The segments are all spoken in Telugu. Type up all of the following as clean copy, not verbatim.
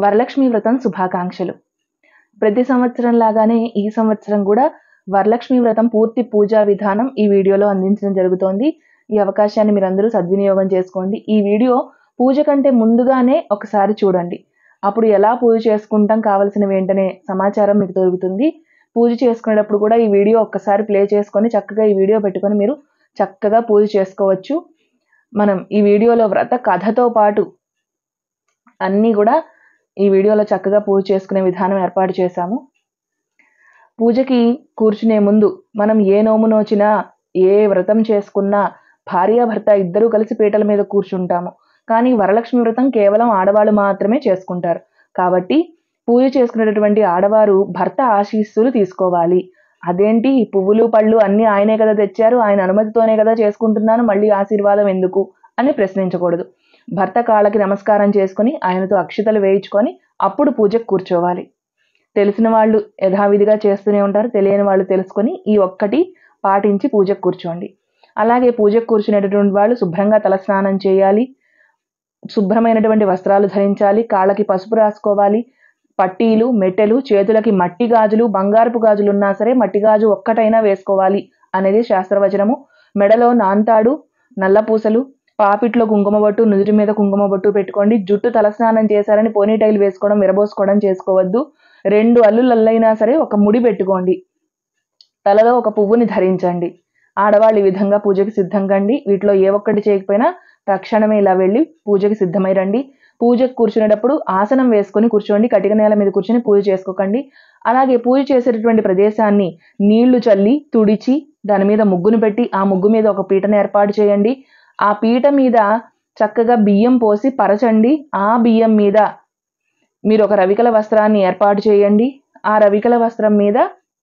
వరలక్ష్మి వ్రతం శుభాకాంక్షలు. ప్రతి సంవత్సరం లాగానే ఈ సంవత్సరం కూడా వరలక్ష్మి వ్రతం పూర్తి పూజా విధానం ఈ వీడియోలో అందించడం జరుగుతోంది. ఈ అవకాశాన్ని మీరందరూ సద్వినియోగం చేసుకోండి. ఈ వీడియో పూజ కంటే ముందుగానే ఒకసారి చూడండి. అప్పుడు ఎలా పూజ చేసుకుంటాం, కావలసినవి ఏంటనే సమాచారం మీకు దొరుకుతుంది. పూజ చేసుకునేటప్పుడు కూడా ఈ వీడియో ఒక్కసారి ప్లే చేసుకొని చక్కగా ఈ వీడియో పెట్టుకొని మీరు చక్కగా పూజ చేసుకోవచ్చు. మనం ఈ వీడియోలో వ్రత కథతో పాటు అన్నీ కూడా ఈ వీడియోలో చక్కగా పూజ చేసుకునే విధానం ఏర్పాటు చేశాము. పూజకి కూర్చునే ముందు మనం ఏ నోము నోచినా, ఏ వ్రతం చేసుకున్నా భార్యాభర్త ఇద్దరూ కలిసి పీటల మీద కూర్చుంటాము. కానీ వరలక్ష్మి వ్రతం కేవలం ఆడవాళ్ళు మాత్రమే చేసుకుంటారు. కాబట్టి పూజ చేసుకునేటటువంటి ఆడవారు భర్త ఆశీస్సులు తీసుకోవాలి. అదేంటి, పువ్వులు పళ్ళు అన్నీ ఆయనే కదా తెచ్చారు, ఆయన అనుమతితోనే కదా చేసుకుంటున్నాను, మళ్ళీ ఆశీర్వాదం ఎందుకు అని ప్రశ్నించకూడదు. భర్త కాళ్ళకి నమస్కారం చేసుకొని ఆయనతో అక్షతలు వేయించుకొని అప్పుడు పూజకు కూర్చోవాలి. తెలిసిన వాళ్ళు యథావిధిగా చేస్తూనే ఉంటారు, తెలియని వాళ్ళు తెలుసుకొని ఈ ఒక్కటి పాటించి పూజకు కూర్చోండి. అలాగే పూజకు కూర్చునేటటువంటి వాళ్ళు శుభ్రంగా తలస్నానం చేయాలి, శుభ్రమైనటువంటి వస్త్రాలు ధరించాలి, కాళ్ళకి పసుపు రాసుకోవాలి, పట్టీలు, మెట్టెలు, చేతులకి మట్టి గాజులు, బంగారపు గాజులు ఉన్నా సరే మట్టి గాజు ఒక్కటైనా వేసుకోవాలి అనేది శాస్త్రవచనము. మెడలో నాంతాడు, నల్లపూసలు, పాపిట్లో కుంకుమ బొట్టు, నుదుటి మీద కుంకుమ బొట్టు పెట్టుకోండి. జుట్టు తలస్నానం చేశారని పోనీటైల్ వేసుకోవడం, విరబోసుకోవడం చేసుకోవద్దు. 2 అల్లులైనా సరే ఒక ముడి పెట్టుకోండి. తలలో ఒక పువ్వుని ధరించండి. ఆడవాళ్ళు ఈ విధంగా పూజకి సిద్ధం కండి. వీటిలో ఏ ఒక్కటి చేయకపోయినా తక్షణమే ఇలా వెళ్ళి పూజకి సిద్ధమై రండి. పూజకు కూర్చునేటప్పుడు ఆసనం వేసుకొని కూర్చోండి. కటిక నేల మీద కూర్చొని పూజ చేసుకోకండి. అలాగే పూజ చేసేటటువంటి ప్రదేశాన్ని నీళ్లు చల్లి తుడిచి దాని మీద ముగ్గును పెట్టి ఆ ముగ్గు మీద ఒక పీటను ఏర్పాటు చేయండి. ఆ పీట మీద చక్కగా బియ్యం పోసి పరచండి. ఆ బియ్యం మీద మీరు ఒక రవికల వస్త్రాన్ని ఏర్పాటు చేయండి. ఆ రవికల వస్త్రం మీద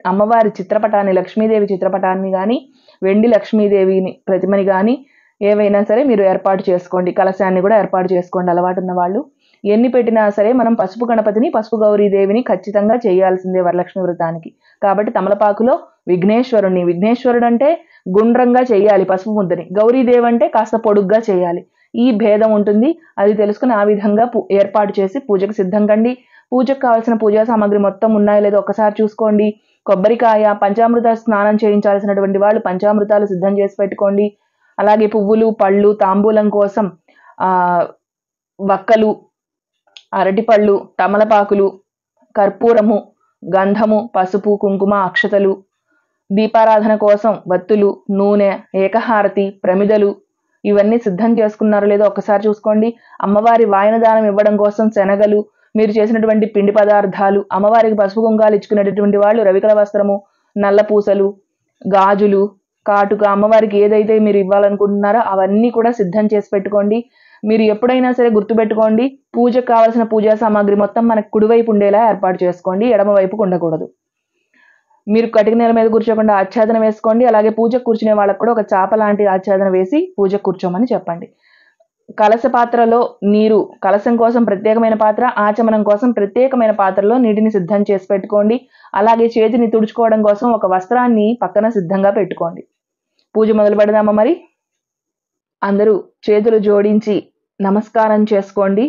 అమ్మవారి చిత్రపటాన్ని, లక్ష్మీదేవి చిత్రపటాన్ని కానీ, వెండి లక్ష్మీదేవిని ప్రతిమని కానీ ఏవైనా సరే మీరు ఏర్పాటు చేసుకోండి. కలశాన్ని కూడా ఏర్పాటు చేసుకోండి అలవాటు ఉన్న వాళ్ళు. ఎన్ని పెట్టినా సరే మనం పసుపు గణపతిని, పసుపు గౌరీదేవిని ఖచ్చితంగా చేయాల్సిందే వరలక్ష్మి వ్రతానికి. కాబట్టి తమలపాకులో విఘ్నేశ్వరుణ్ణి, విఘ్నేశ్వరుడు అంటే గుండ్రంగా చేయాలి పసుపు ముద్దని, గౌరీదేవి అంటే కాస్త పొడుగ్గా చేయాలి. ఈ భేదం ఉంటుంది. అది తెలుసుకుని ఆ విధంగా ఏర్పాటు చేసి పూజకు సిద్ధం కండి. పూజకు కావాల్సిన పూజా సామాగ్రి మొత్తం ఉన్నాయో లేదో ఒకసారి చూసుకోండి. కొబ్బరికాయ, పంచామృత స్నానం చేయించాల్సినటువంటి వాళ్ళు పంచామృతాలు సిద్ధం చేసి పెట్టుకోండి. అలాగే పువ్వులు, పళ్ళు, తాంబూలం కోసం వక్కలు, అరటిపళ్ళు, తమలపాకులు, కర్పూరము, గంధము, పసుపు, కుంకుమ, అక్షతలు, దీపారాధన కోసం వత్తులు, నూనె, ఏకహారతి, ప్రమిదలు ఇవన్నీ సిద్ధం చేసుకున్నారో లేదో ఒకసారి చూసుకోండి. అమ్మవారి వాయనదానం ఇవ్వడం కోసం శనగలు, మీరు చేసినటువంటి పిండి పదార్థాలు, అమ్మవారికి పసుపు కుంకాలు ఇచ్చుకునేటటువంటి వాళ్ళు రవికల వస్త్రము, నల్ల పూసలు, గాజులు, కాటుక, అమ్మవారికి ఏదైతే మీరు ఇవ్వాలనుకుంటున్నారో అవన్నీ కూడా సిద్ధం చేసి పెట్టుకోండి. మీరు ఎప్పుడైనా సరే గుర్తుపెట్టుకోండి, పూజకు కావాల్సిన పూజా సామాగ్రి మొత్తం మనకు కుడివైపు ఉండేలా ఏర్పాటు చేసుకోండి, ఎడమ వైపుకు ఉండకూడదు. మీరు కటిక నేల మీద కూర్చోకుండా ఆచ్ఛాదన వేసుకోండి. అలాగే పూజకు కూర్చునే వాళ్ళకు కూడా ఒక చాప లాంటి ఆచ్ఛాదన వేసి పూజకు కూర్చోమని చెప్పండి. కలశ పాత్రలో నీరు, కలశం కోసం ప్రత్యేకమైన పాత్ర, ఆచమనం కోసం ప్రత్యేకమైన పాత్రలో నీటిని సిద్ధం చేసి పెట్టుకోండి. అలాగే చేతిని తుడుచుకోవడం కోసం ఒక వస్త్రాన్ని పక్కన సిద్ధంగా పెట్టుకోండి. పూజ మొదలు పెడదామా మరి? అందరూ చేతులు జోడించి నమస్కారం చేసుకోండి.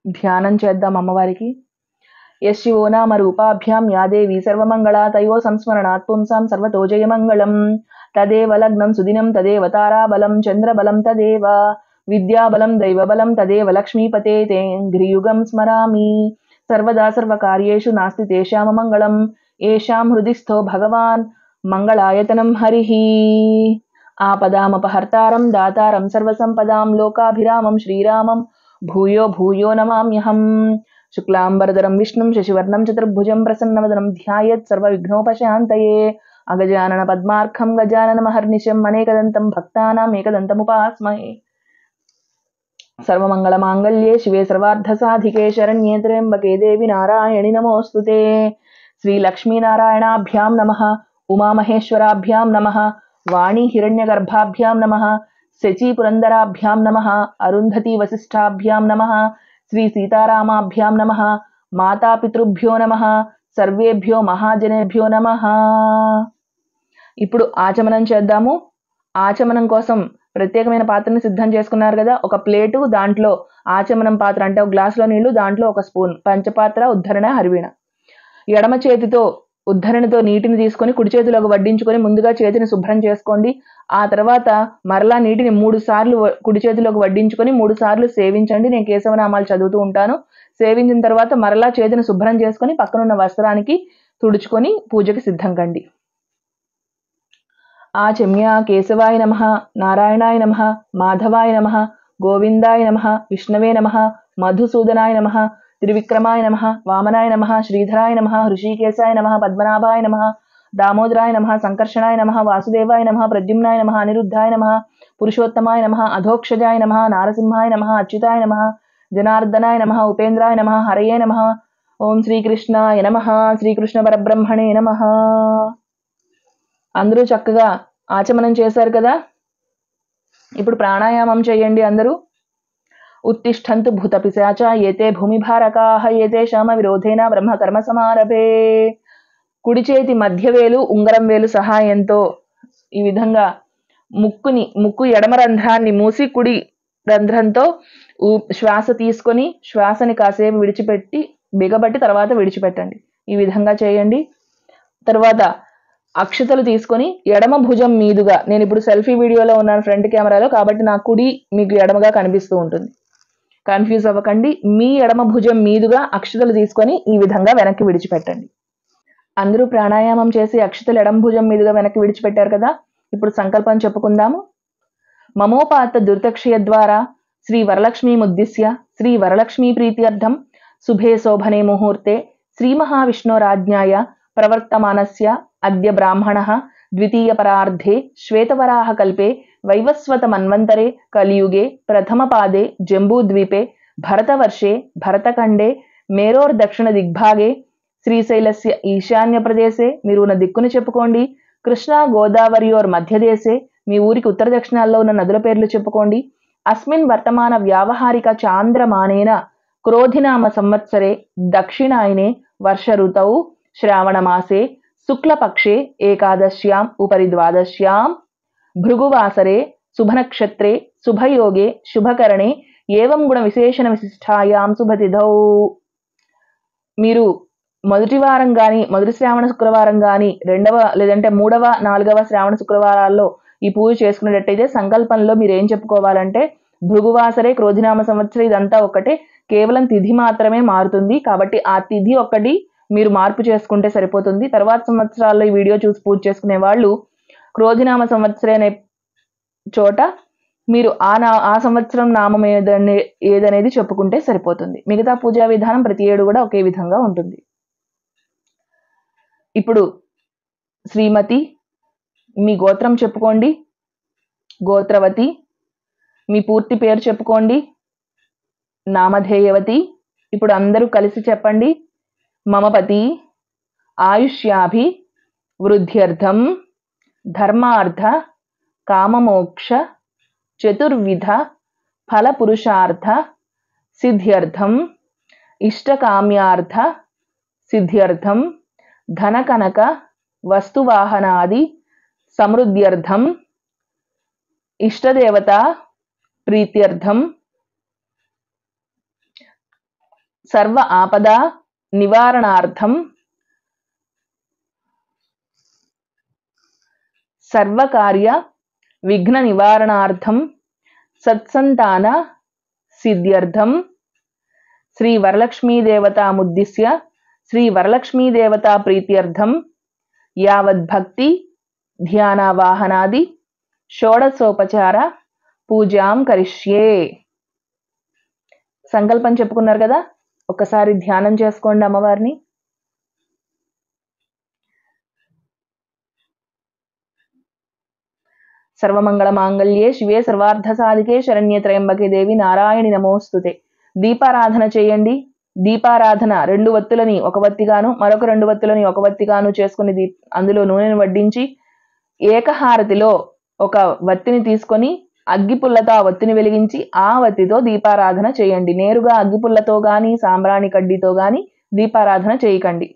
ధ్యానం చేద్దాం అమ్మవారికి. యశివో నామ రూపాభ్యాం యా దేవి సర్వమంగళా తయో సంస్మరణాత్ పుంసాం సర్వతో జయమంగళం. తదేవ లగ్నం సుదినం తదేవ తారాబలం చంద్రబలం తదేవ విద్యాబలం దైవబలం తదేవ లక్ష్మీపతే తే ఘ్రియుగం స్మరామి. సర్వదా సర్వకార్యేషు నాస్తి తేషామ మంగళం. ఏషాం హృదిస్థో భగవాన్ మంగళాయతనం హరిః. ఆపదామపహర్తారం దాతారం సర్వసంపదాం లోకాభిరామం శ్రీరామం భూయో భూయో నమామ్యహం. శుక్లాంబరధరం విష్ణుం శశివర్ణం చతుర్భుజం ప్రసన్నవదనం ధ్యాయేత్ సర్వవిఘ్నోపశాంతయే. అగజానన పద్మార్కం గజానన మహర్నిశం అనేకదంతం భక్తానాం ఏకదంతముపాస్మహే. సర్వమంగళమాంగళ్యే శివే సర్వార్థసాధికే శరణ్యే త్ర్యంబకే దేవి నారాయణి నమోస్తుతే. శ్రీలక్ష్మీనారాయణాభ్యాం నమః. ఉమామహేశ్వరాభ్యాం నమః. వాణీ హిరణ్యగర్భాభ్యాం నమః. శచీపురందరాభ్యాం నమః. అరుంధతీ వసిష్ఠాభ్యాం నమః. శ్రీ సీతారామాభ్యాం నమః. మాతాపితృభ్యో నమః. సర్వేభ్యో మహాజనేభ్యో నమః. ఇప్పుడు ఆచమనం చేద్దాము. ఆచమనం కోసం ప్రత్యేకమైన పాత్రను సిద్ధం చేసుకున్నారు కదా. ఒక ప్లేటు, దాంట్లో ఆచమనం పాత్ర అంటే ఒక గ్లాసులో నీళ్లు, దాంట్లో ఒక స్పూన్ పంచపాత్ర, ఉద్ధరణ, హరివీణ. ఎడమ చేతితో ఉద్ధరణతో నీటిని తీసుకొని కుడి చేతిలోకి వడ్డించుకొని ముందుగా చేతిని శుభ్రం చేసుకోండి. ఆ తర్వాత మరలా నీటిని 3 సార్లు కుడి చేతిలోకి వడ్డించుకొని 3 సార్లు సేవించండి. నేను కేశవనామాలు చదువుతూ ఉంటాను. సేవించిన తర్వాత మరలా చేతిని శుభ్రం చేసుకొని పక్కనున్న వస్త్రానికి తుడుచుకొని పూజకి సిద్ధం కండి. ఆచమ్య కేశవాయ నమః, నారాయణాయ నమః, మాధవాయ నమః, గోవిందాయ నమః, విష్ణవే నమః, మధుసూదనాయ నమః, త్రివిక్రమాయ నమః, వామనాయ నమః, శ్రీధరాయ నమః, హృషీకేశాయ నమః, పద్మనాభాయ నమః, దామోదరాయ నమః, సంకర్షణాయ నమః, వాసుదేవాయ నమః, ప్రద్యుమ్నాయ నమః, అనిరుద్ధాయ నమః, పురుషోత్తమాయ నమః, అధోక్షజాయ నమః, నారసింహాయ నమః, అచ్యుతాయ నమః, జనార్దనాయ నమః, ఉపేంద్రాయ నమః, హరయే నమః. ఓం శ్రీకృష్ణాయ నమః. శ్రీకృష్ణ పరబ్రహ్మణే నమః. అందరూ చక్కగా ఆచమనం చేశారు కదా. ఇప్పుడు ప్రాణాయామం చేయండి అందరూ. ఉత్తిష్టంతు భూతపిశాచ ఏతే భూమిభారకాః ఏతేషామ విరోధేన బ్రహ్మ కర్మ సమారభే. కుడి చేతి మధ్యవేలు ఉంగరం వేలు సహాయంతో ఈ విధంగా ముక్కు ఎడమ రంధ్రాన్ని మూసి కుడి రంధ్రంతో శ్వాస తీసుకొని శ్వాసని కాసేపు విడిచిపెట్టి బిగబట్టి తర్వాత విడిచిపెట్టండి. ఈ విధంగా చేయండి. తర్వాత అక్షతలు తీసుకొని ఎడమ భుజం మీదుగా, నేను ఇప్పుడు సెల్ఫీ వీడియోలో ఉన్నాను ఫ్రంట్ కెమెరాలో కాబట్టి నా కుడి మీకు ఎడమగా కనిపిస్తూ ఉంటుంది, కన్ఫ్యూజ్ అవ్వకండి. మీ ఎడమ భుజం మీదుగా అక్షతలు తీసుకొని ఈ విధంగా వెనక్కి విడిచిపెట్టండి. అందరూ ప్రాణాయామం చేసి అక్షతలు ఎడమ భుజం మీదుగా వెనక్కి విడిచిపెట్టారు కదా. ఇప్పుడు సంకల్పం చెప్పుకుందాము. మమోపాత దుర్తక్షయ ద్వారా శ్రీ వరలక్ష్మీముద్దిశ్య శ్రీ వరలక్ష్మీ ప్రీత్యర్థం శుభే శోభనే ముహూర్తే శ్రీ మహావిష్ణోరాజ్ఞాయ ప్రవర్తమానస్య అద్య బ్రాహ్మణః ద్వితీయ పరార్ధే శ్వేతవరాహ కల్పే వైవస్వత మన్వంతరే కలియుగే ప్రథమ పాదే జంబూద్వీపే భరతవర్షే భరతఖండే మేరోర్దక్షిణ దిగ్భాగే శ్రీశైలస్య ఈశాన్య ప్రదేశే, మీరు ఉన్న దిక్కును చెప్పుకోండి. కృష్ణా గోదావరియోర్ మధ్యదేశే, మీ ఊరికి ఉత్తర దక్షిణాల్లో ఉన్న నదుల పేర్లు చెప్పుకోండి. అస్మిన్ వర్తమాన వ్యావహారిక చాంద్రమానేన క్రోధినామ సంవత్సరే దక్షిణాయనే వర్ష ఋతౌ శ్రావణమాసే శుక్లపక్షే ఏకాదశ్యాం ఉపరి ద్వాదశ్యాం భృగువాసరే శుభనక్షత్రే శుభయోగే శుభకరణే ఏవం గుణ విశేషణ విశిష్టాయాం శుభతిథౌ. మీరు మొదటి వారం కానీ మొదటి శ్రావణ శుక్రవారం కానీ రెండవ లేదంటే మూడవ నాలుగవ శ్రావణ శుక్రవారాల్లో ఈ పూజ చేసుకునేటట్టయితే సంకల్పంలో మీరు ఏం చెప్పుకోవాలంటే భృగువాసరే క్రోధినామ సంవత్సరం ఇదంతా ఒకటే, కేవలం తిథి మాత్రమే మారుతుంది. కాబట్టి ఆ తిథి ఒక్కటి మీరు మార్పు చేసుకుంటే సరిపోతుంది. తర్వాత సంవత్సరాల్లో ఈ వీడియో చూసి పూజ చేసుకునే వాళ్ళు క్రోధినామ సంవత్సరం అనే చోట మీరు ఆ సంవత్సరం నామం ఏదనేది చెప్పుకుంటే సరిపోతుంది. మిగతా పూజా విధానం ప్రతి ఏడు కూడా ఒకే విధంగా ఉంటుంది. ఇప్పుడు శ్రీమతి, మీ గోత్రం చెప్పుకోండి. గోత్రవతి, మీ పూర్తి పేరు చెప్పుకోండి. నామధేయవతి. ఇప్పుడు అందరూ కలిసి చెప్పండి. మమపతి ఆయుష్యాభి వృద్ధ్యర్థం ధర్మార్థ కామమోక్ష చతుర్విధ ఫలపురుషార్థ సిద్ధ్యర్థం ఇష్టకామ్యార్థ సిద్ధ్యర్థం ధనకనక వస్తువాహనాది సమృద్ధ్యర్థం ఇష్టదేవత ప్రీత్యర్థం సర్వ ఆపద నివారణార్థం సర్వకార్య విఘ్న నివారణార్థం సత్సంతాన సిద్ధ్యర్థం శ్రీ వరలక్ష్మీదేవతాముద్దిశ్య శ్రీ వరలక్ష్మీదేవతా ప్రీత్యర్థం యావద్భక్తి ధ్యానవాహనాది షోడశోపచార పూజాం కరిష్యే. సంకల్పం చెప్పుకున్నారు కదా, ఒకసారి ధ్యానం చేసుకోండి అమ్మవారిని. సర్వమంగళ మాంగళ్యే శివే సర్వార్థ సాధికే శరణ్యే త్రయంబకే దేవి నారాయణి నమోస్తుతే. దీపారాధన చేయండి. దీపారాధన 2 వత్తులని ఒక వత్తిగాను మరొక 2 వత్తులని ఒక వత్తిగాను చేసుకుని అందులో నూనెను వడ్డించి ఏకహారతిలో ఒక వత్తిని తీసుకొని అగ్గిపుల్లతో ఆ వత్తిని వెలిగించి ఆ వత్తితో దీపారాధన చేయండి. నేరుగా అగ్గిపుల్లతో కానీ సాంబ్రాణి కడ్డీతో కానీ దీపారాధన చేయకండి.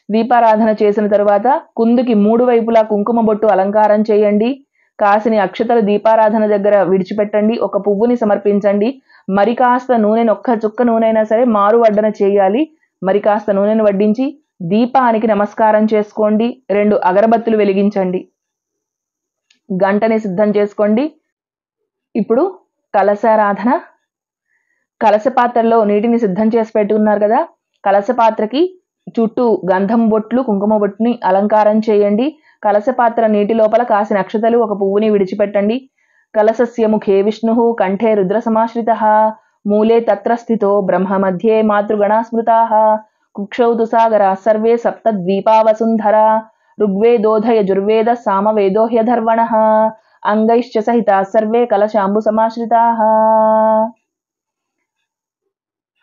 దీపారాధన చేసిన తరువాత కుందుకి 3 వైపులా కుంకుమ బొట్టు అలంకారం చేయండి. కాసిని అక్షతలు దీపారాధన దగ్గర విడిచిపెట్టండి. ఒక పువ్వుని సమర్పించండి. మరి కాస్త నూనెను, ఒక్క చుక్క నూనె సరే మారు వడ్డన చేయాలి. మరి కాస్త నూనెను వడ్డించి దీపానికి నమస్కారం చేసుకోండి. 2 అగరబత్తులు వెలిగించండి. గంటని సిద్ధం చేసుకోండి. ఇప్పుడు కలశారాధన. కలశ పాత్రలో నీటిని సిద్ధం చేసి పెట్టుకున్నారు కదా, కలశ పాత్రకి చుట్టూ గంధం బొట్లు, కుంకుమ బొట్టుని అలంకారం చేయండి. కలశ పాత్ర నీటి లోపల కాసిన అక్షతలు, ఒక పువ్వుని విడిచిపెట్టండి. కలశస్య ముఖే విష్ణుః కంఠే రుద్ర సమాశ్రితః మూలే తత్ర స్థితో బ్రహ్మ మధ్యే మాతృగణా స్మృతాః కుక్షౌ తు సాగరా సర్వే సప్తద్వీపా వసుంధరా ఋగ్వేదోధ యజుర్వేద సామవేదో హ్యధర్వణః అంగైశ్చ సహితా సర్వే కలశాంబు సమాశ్రితాః.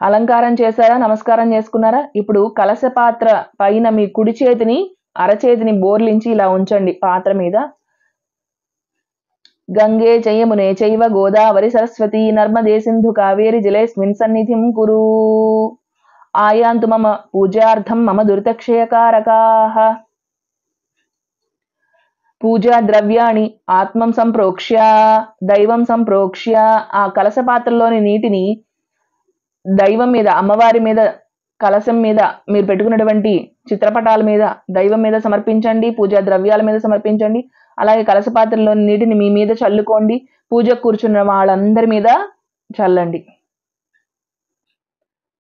అలంకారం చేశారా, నమస్కారం చేసుకున్నారా? ఇప్పుడు కలశ పాత్ర పైన మీ కుడి చేతిని, అరచేతిని బోర్లించి ఇలా ఉంచండి పాత్ర మీద. గంగే చయమునే చైవ గోదావరి సరస్వతి నర్మదే సింధు కావేరి జలేస్మిన్ సన్నిధిం కురు ఆయాంతు మమ పూజార్థం మమ దురితక్షయకారకాః. పూజా ద్రవ్యాణి ఆత్మం సంప్రోక్ష్య దైవం సంప్రోక్ష్య. ఆ కలశ పాత్రలోని నీటిని దైవం మీద, అమ్మవారి మీద, కలశం మీద, మీరు పెట్టుకున్నటువంటి చిత్రపటాల మీద, దైవం మీద సమర్పించండి. పూజా ద్రవ్యాల మీద సమర్పించండి. అలాగే కలశ పాత్రలోని నీటిని మీ మీద చల్లుకోండి. పూజకు కూర్చున్న వాళ్ళందరి మీద చల్లండి.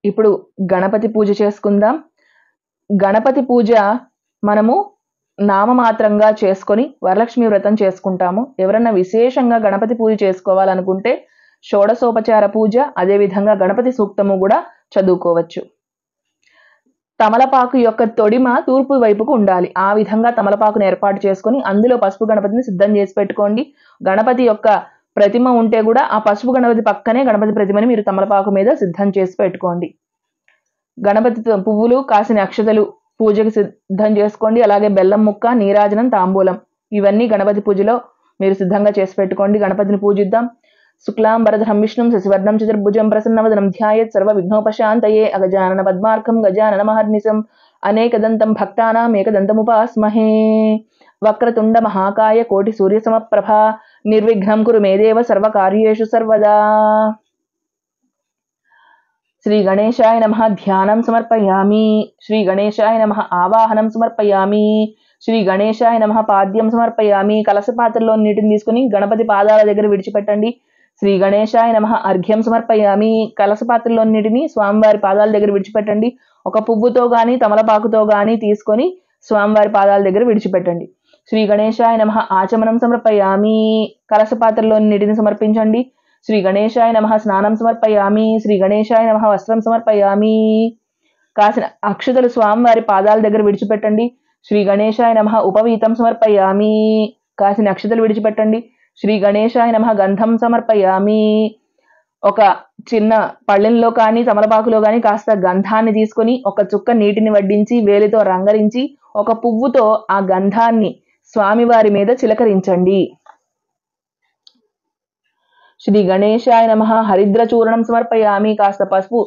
ఇప్పుడు గణపతి పూజ చేసుకుందాం. గణపతి పూజ మనము నామమాత్రంగా చేసుకొని వరలక్ష్మి వ్రతం చేసుకుంటాము. ఎవరన్నా విశేషంగా గణపతి పూజ చేసుకోవాలనుకుంటే షోడశోపచార పూజ, అదేవిధంగా గణపతి సూక్తము కూడా చదువుకోవచ్చు. తమలపాకు యొక్క తొడిమ తూర్పు వైపుకు ఉండాలి. ఆ విధంగా తమలపాకును ఏర్పాటు చేసుకొని అందులో పసుపు గణపతిని సిద్ధం చేసి పెట్టుకోండి. గణపతి యొక్క ప్రతిమ ఉంటే కూడా ఆ పసుపు గణపతి పక్కనే గణపతి ప్రతిమని మీరు తమలపాకు మీద సిద్ధం చేసి పెట్టుకోండి. గణపతి పువ్వులు, కాసిన అక్షతలు పూజకి సిద్ధం చేసుకోండి. అలాగే బెల్లం ముక్క, నీరాజనం, తాంబూలం ఇవన్నీ గణపతి పూజలో మీరు సిద్ధంగా చేసి పెట్టుకోండి. గణపతిని పూజిద్దాం. శుక్లాం వరదరం విష్ణుం శశివర్ణం చతుర్భుజం ప్రసన్నవదనం ధ్యాయేత్ సర్వ విఘ్నోపశాంతయే అగజానన పద్మార్కం గజానన మహర్నిశం అనేకదంతం భక్తానాం ఏకదంతముపాస్మహే. వక్రతుండ మహాకాయ కోటి సూర్య సమప్రభ నిర్విఘ్నం కురు మే దేవ సర్వకార్యేషు సర్వదా. శ్రీ గణేశాయ నమః ధ్యానం సమర్పయామి. శ్రీ గణేశాయ నమః ఆవాహనం సమర్పయామి. శ్రీ గణేశాయ నమః పాద్యం సమర్పయామి. కలశ పాత్రలో నీటిని తీసుకుని గణపతి పాదాల దగ్గర విడిచిపెట్టండి. శ్రీ గణేశాయ నమః అర్ఘ్యం సమర్పయామి. కలశ పాత్రలో నీటిని స్వామివారి పాదాల దగ్గర విడిచిపెట్టండి. ఒక పువ్వుతో గాని, తమలపాకుతో గాని తీసుకొని స్వామివారి పాదాల దగ్గర విడిచిపెట్టండి. శ్రీ గణేశాయ నమః ఆచమనం సమర్పయామి. కలశ పాత్రలో నీటిని సమర్పించండి. శ్రీ గణేశాయ నమః స్నానం సమర్పయామి. శ్రీ గణేశాయ నమః వస్త్రం సమర్పయామి. కాసిన అక్షతలు స్వామివారి పాదాల దగ్గర విడిచిపెట్టండి. శ్రీ గణేశాయ నమః ఉపవీతం సమర్పయామి. కాసిన అక్షతలు విడిచిపెట్టండి. శ్రీ గణేశాయ నమః గంధం సమర్పయామి. ఒక చిన్న పళ్ళెంలో కానీ, తమలపాకులో కానీ కాస్త గంధాన్ని తీసుకొని ఒక చుక్క నీటిని వడ్డించి వేలితో రంగరించి ఒక పువ్వుతో ఆ గంధాన్ని స్వామివారి మీద చిలకరించండి. శ్రీ గణేశాయ నమః హరిద్ర చూర్ణం సమర్పయామి. కాస్త పసుపు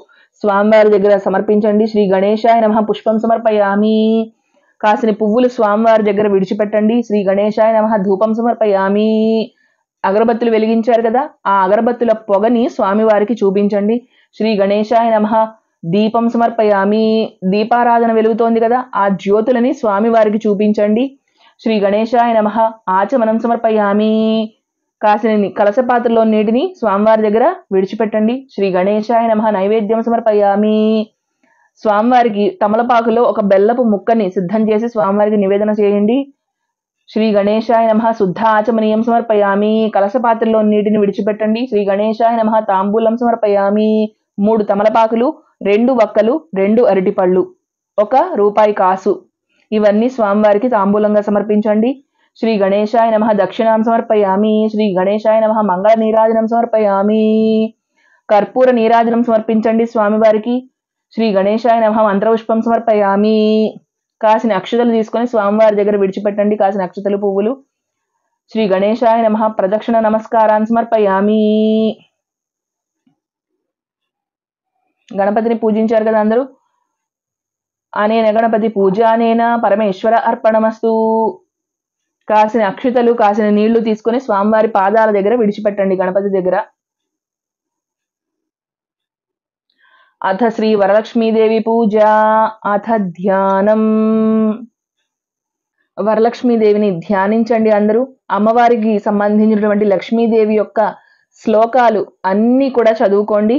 స్వామివారి దగ్గర సమర్పించండి. శ్రీ గణేశాయ నమః పుష్పం సమర్పయామి. కాసిన పువ్వులు స్వామివారి దగ్గర విడిచిపెట్టండి. శ్రీ గణేశాయ నమః ధూపం సమర్పయామి. అగరబత్తులు వెలిగించారు కదా, ఆ అగరబత్తుల పొగని స్వామివారికి చూపించండి. శ్రీ గణేశాయ నమః దీపం సమర్పయామి. దీపారాధన వెలుగుతోంది కదా, ఆ జ్యోతులని స్వామివారికి చూపించండి. శ్రీ గణేశాయ నమః ఆచమనం సమర్పయామి. కాసిన కలశ పాత్రలో నీటిని స్వామివారి దగ్గర విడిచిపెట్టండి. శ్రీ గణేశాయ నమః నైవేద్యం సమర్పయామి. స్వామివారికి తమలపాకులో ఒక బెల్లపు ముక్కని సిద్ధం చేసి స్వామివారికి నివేదన చేయండి. శ్రీ గణేశాయ నమః శుద్ధ ఆచమనీయం సమర్పయామి. కలశ పాత్రలో నీటిని విడిచిపెట్టండి. శ్రీ గణేశాయ నమః తాంబూలం సమర్పయామి. 3 తమలపాకులు, 2 వక్కలు, 2 అరటిపళ్ళు, 1 రూపాయి కాసు ఇవన్నీ స్వామివారికి తాంబూలంగా సమర్పించండి. శ్రీ గణేశాయ నమః దక్షిణాం సమర్పయామి. శ్రీ గణేశాయ నమః మంగళ నీరాజనం సమర్పయామి. కర్పూర నీరాజనం సమర్పించండి స్వామివారికి. శ్రీ గణేశాయ నమః మంత్రపుష్పం సమర్పయామి. కాసిన అక్షతలు తీసుకొని స్వామివారి దగ్గర విడిచిపెట్టండి. కాసిన అక్షతలు, పువ్వులు. శ్రీ గణేశాయ నమః ప్రదక్షిణ నమస్కారాన్ని సమర్పయామి. గణపతిని పూజించారు కదా అందరూ, అనేన గణపతి పూజానేన పరమేశ్వర అర్పణమస్తు. కాసిన అక్షతలు కాసిన నీళ్లు తీసుకొని స్వామివారి పాదాల దగ్గర విడిచిపెట్టండి గణపతి దగ్గర. అథ శ్రీ వరలక్ష్మీదేవి పూజ. అథ ధ్యానం. వరలక్ష్మీదేవిని ధ్యానించండి అందరూ. అమ్మవారికి సంబంధించినటువంటి లక్ష్మీదేవి యొక్క శ్లోకాలు అన్నీ కూడా చదువుకోండి.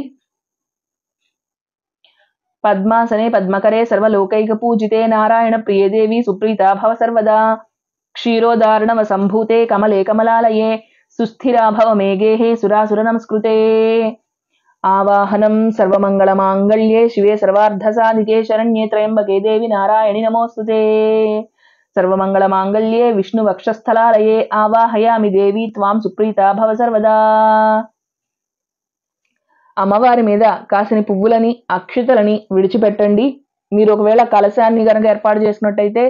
పద్మాసనే పద్మకరే సర్వలోకైక పూజితే నారాయణ ప్రియదేవి సుప్రీతా భవ సర్వదా. క్షీరోదార్ణవ సంభూతే కమలే కమలాలయే సుస్థిరా భవ మేఘేహే సురాసుర నమస్కృతే. ఆవాహనం సర్వమంగళమాంగళ్యే శివే సర్వార్థసాధికే శరణ్యే త్రయంబకే దేవి నారాయణి నమోస్తుతే. సర్వమంగళమాంగళ్యే విష్ణు వక్షస్థలాలయే ఆవాహయామి దేవి త్వాం సుప్రీతా భవ సర్వదా. అమ్మవారి మీద కాసిన పువ్వులని అక్షతలని విడిచిపెట్టండి. మీరు ఒకవేళ కలశాన్ని కనుక ఏర్పాటు చేసినట్టయితే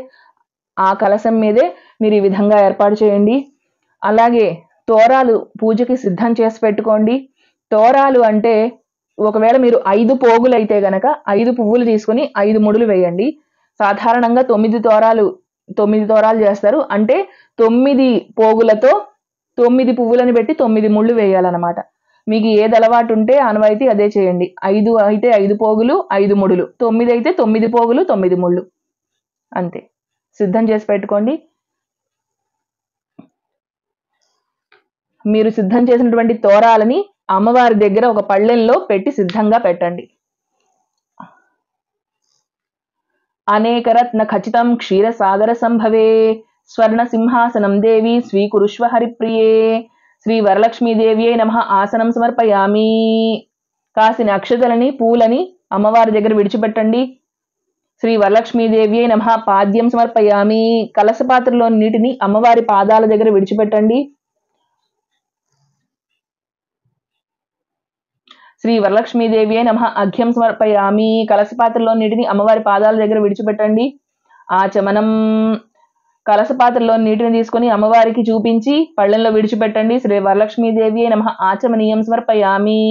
ఆ కలశం మీదే మీరు ఈ విధంగా ఏర్పాటు చేయండి. అలాగే తోరాలు పూజకి సిద్ధం చేసి పెట్టుకోండి. తోరాలు అంటే ఒకవేళ మీరు 5 పోగులు అయితే గనక 5 పువ్వులు తీసుకుని 5 ముడులు వేయండి. సాధారణంగా 9 తోరాలు చేస్తారు. అంటే 9 పోగులతో 9 పువ్వులను పెట్టి 9 ముళ్ళు వేయాలన్నమాట. మీకు ఏది అలవాటు ఉంటే ఆనవాయితీ అదే చేయండి. 5 అయితే 5 పోగులు 5 ముడులు, 9 అయితే 9 పోగులు 9 ముళ్ళు, అంతే. సిద్ధం చేసి పెట్టుకోండి. మీరు సిద్ధం చేసినటువంటి తోరాలని అమ్మవారి దగ్గర ఒక పళ్ళెంలో పెట్టి సిద్ధంగా పెట్టండి. అనేకరత్న ఖచ్చితం క్షీరసాగర సంభవే స్వర్ణ సింహాసనం దేవి స్వీకురుష్వ హరిప్రియే. శ్రీ వరలక్ష్మీదేవియే నమః ఆసనం సమర్పయామి. కాసిన అక్షతలని పూలని అమ్మవారి దగ్గర విడిచిపెట్టండి. శ్రీ వరలక్ష్మీదేవియే నమః పాద్యం సమర్పయామి. కలశ పాత్రలోని నీటిని అమ్మవారి పాదాల దగ్గర విడిచిపెట్టండి. శ్రీ వరలక్ష్మీదేవియే నమః అఘ్యం సమర్పయామి. కలశ పాత్రలో నీటిని అమ్మవారి పాదాల దగ్గర విడిచిపెట్టండి. ఆచమనం. కలశ పాత్రలో నీటిని తీసుకొని అమ్మవారికి చూపించి పళ్ళెంలో విడిచిపెట్టండి. శ్రీ వరలక్ష్మీదేవియే నమః ఆచమనీయం సమర్పయామి.